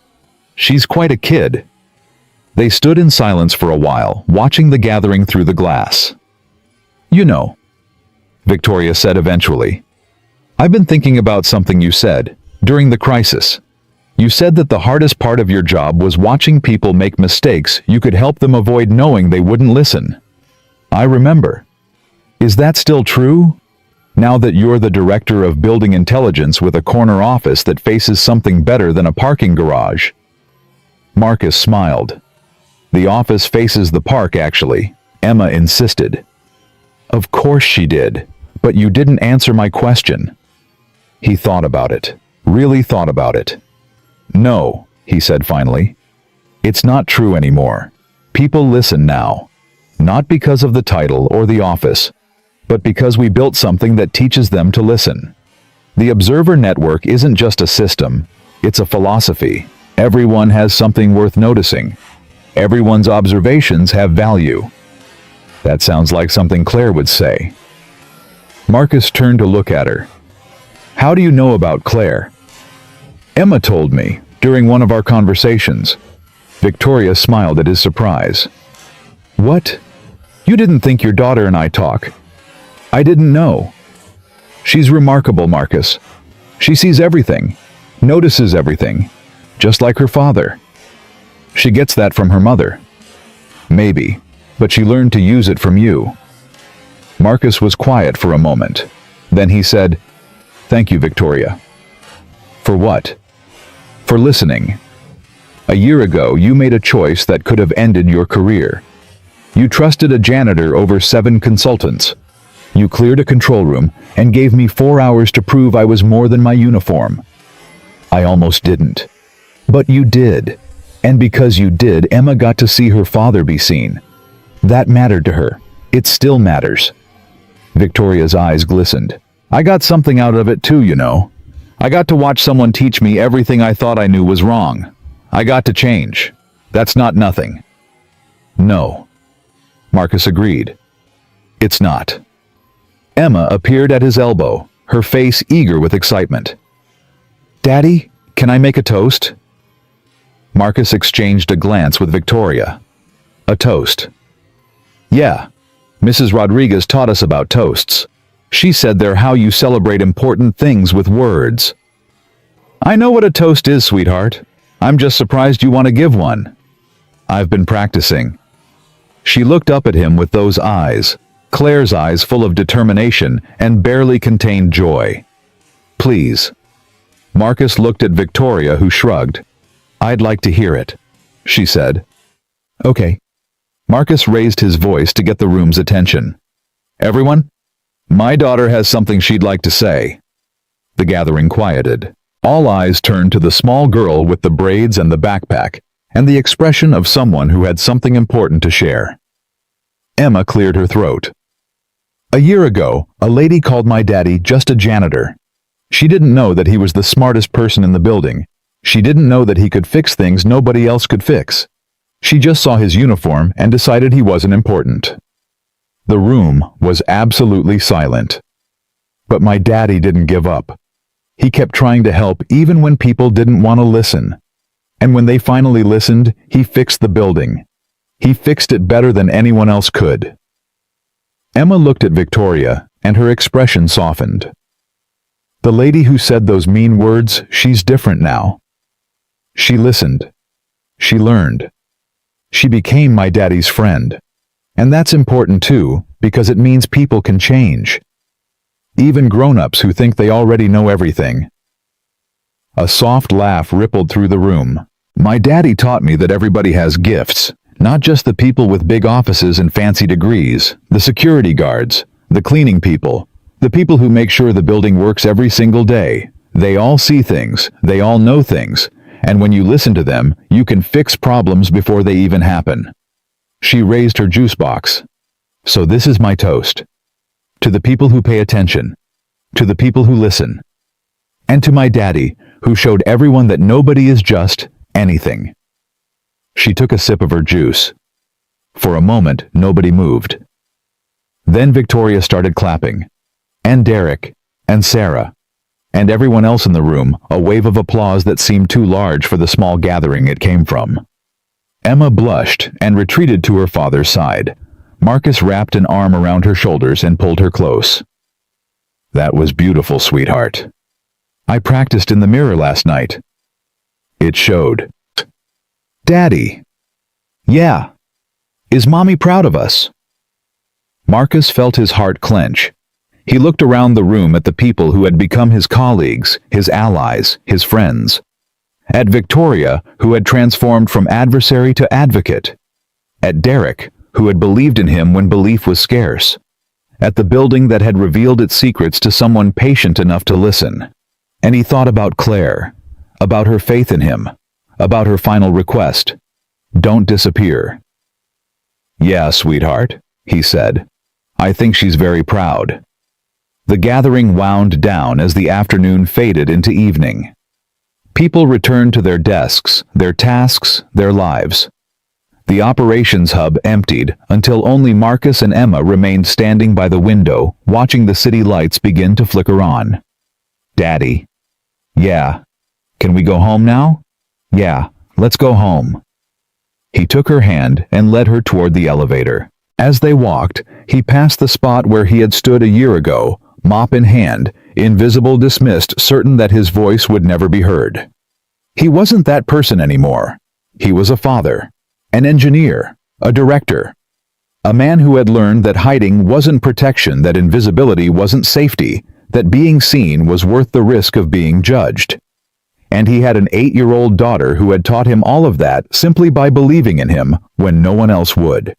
She's quite a kid. They stood in silence for a while, watching the gathering through the glass. "You know," Victoria said eventually, "I've been thinking about something you said during the crisis. You said that the hardest part of your job was watching people make mistakes you could help them avoid knowing they wouldn't listen. I remember. Is that still true? Now that you're the director of building intelligence with a corner office that faces something better than a parking garage?" Marcus smiled. "The office faces the park, actually," Emma insisted. "Of course she did, but you didn't answer my question." He thought about it, really thought about it. "No," he said finally. "It's not true anymore. People listen now. Not because of the title or the office, but because we built something that teaches them to listen. The observer network isn't just a system, it's a philosophy. Everyone has something worth noticing. Everyone's observations have value. That sounds like something Claire would say. Marcus turned to look at her. How do you know about Claire? Emma told me, during one of our conversations. Victoria smiled at his surprise. What? You didn't think your daughter and I talk? I didn't know. She's remarkable, Marcus. She sees everything, notices everything, just like her father. She gets that from her mother. Maybe, but she learned to use it from you. Marcus was quiet for a moment. Then he said, "Thank you, Victoria." For what? For listening. A year ago, you made a choice that could have ended your career. You trusted a janitor over 7 consultants. You cleared a control room and gave me 4 hours to prove I was more than my uniform. I almost didn't. But you did. And because you did, Emma got to see her father be seen. That mattered to her. It still matters. Victoria's eyes glistened. I got something out of it too, you know. I got to watch someone teach me everything I thought I knew was wrong. I got to change. That's not nothing. No. Marcus agreed. It's not. Emma appeared at his elbow, her face eager with excitement. Daddy, can I make a toast? Marcus exchanged a glance with Victoria. A toast. Yeah, Mrs. Rodriguez taught us about toasts. She said they're how you celebrate important things with words. I know what a toast is, sweetheart. I'm just surprised you want to give one. I've been practicing. She looked up at him with those eyes, Claire's eyes full of determination and barely contained joy. Please. Marcus looked at Victoria, who shrugged. I'd like to hear it, she said. Okay. Marcus raised his voice to get the room's attention. Everyone, my daughter has something she'd like to say. The gathering quieted. All eyes turned to the small girl with the braids and the backpack, and the expression of someone who had something important to share. Emma cleared her throat. A year ago, a lady called my daddy just a janitor. She didn't know that he was the smartest person in the building. She didn't know that he could fix things nobody else could fix. She just saw his uniform and decided he wasn't important. The room was absolutely silent. But my daddy didn't give up. He kept trying to help even when people didn't want to listen. And when they finally listened, he fixed the building. He fixed it better than anyone else could. Emma looked at Victoria, and her expression softened. The lady who said those mean words, she's different now. She listened. She learned. She became my daddy's friend. And that's important too, because it means people can change. Even grown-ups who think they already know everything. A soft laugh rippled through the room. My daddy taught me that everybody has gifts, not just the people with big offices and fancy degrees, the security guards, the cleaning people, the people who make sure the building works every single day. They all see things, they all know things, and when you listen to them, you can fix problems before they even happen. She raised her juice box. So this is my toast. To the people who pay attention, to the people who listen, and to my daddy, who showed everyone that nobody is just anything. She took a sip of her juice. For a moment, nobody moved. Then Victoria started clapping, and Derek, and Sarah, and everyone else in the room, a wave of applause that seemed too large for the small gathering it came from. Emma blushed and retreated to her father's side. Marcus wrapped an arm around her shoulders and pulled her close. That was beautiful, sweetheart. I practiced in the mirror last night. It showed. Daddy. Yeah. Is Mommy proud of us? Marcus felt his heart clench. He looked around the room at the people who had become his colleagues, his allies, his friends. At Victoria, who had transformed from adversary to advocate. At Derek, who had believed in him when belief was scarce. At the building that had revealed its secrets to someone patient enough to listen. And he thought about Claire, about her faith in him, about her final request. Don't disappear. Yeah, sweetheart, he said. I think she's very proud. The gathering wound down as the afternoon faded into evening. People returned to their desks, their tasks, their lives. The operations hub emptied until only Marcus and Emma remained standing by the window, watching the city lights begin to flicker on. "Daddy." "Yeah." "Can we go home now?" "Yeah, let's go home." He took her hand and led her toward the elevator. As they walked, he passed the spot where he had stood a year ago, mop in hand, invisible, dismissed, certain that his voice would never be heard. He wasn't that person anymore. He was a father, an engineer, a director, a man who had learned that hiding wasn't protection, that invisibility wasn't safety, that being seen was worth the risk of being judged. And he had an 8-year-old daughter who had taught him all of that simply by believing in him when no one else would.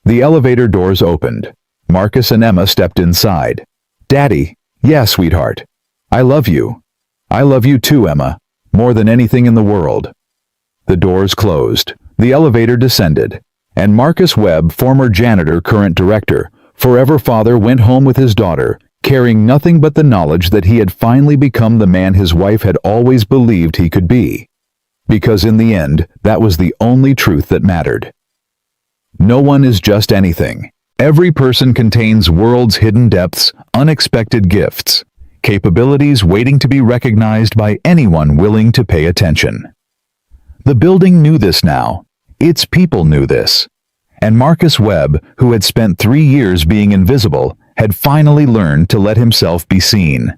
The elevator doors opened. Marcus and Emma stepped inside. "Daddy." "Yeah, sweetheart. I love you." "I love you too, Emma. More than anything in the world." The doors closed. The elevator descended. And Marcus Webb, former janitor, current director, forever father, went home with his daughter, carrying nothing but the knowledge that he had finally become the man his wife had always believed he could be. Because in the end, that was the only truth that mattered. No one is just anything. Every person contains world's hidden depths, unexpected gifts, capabilities waiting to be recognized by anyone willing to pay attention. The building knew this now. Its people knew this. And Marcus Webb, who had spent 3 years being invisible, had finally learned to let himself be seen.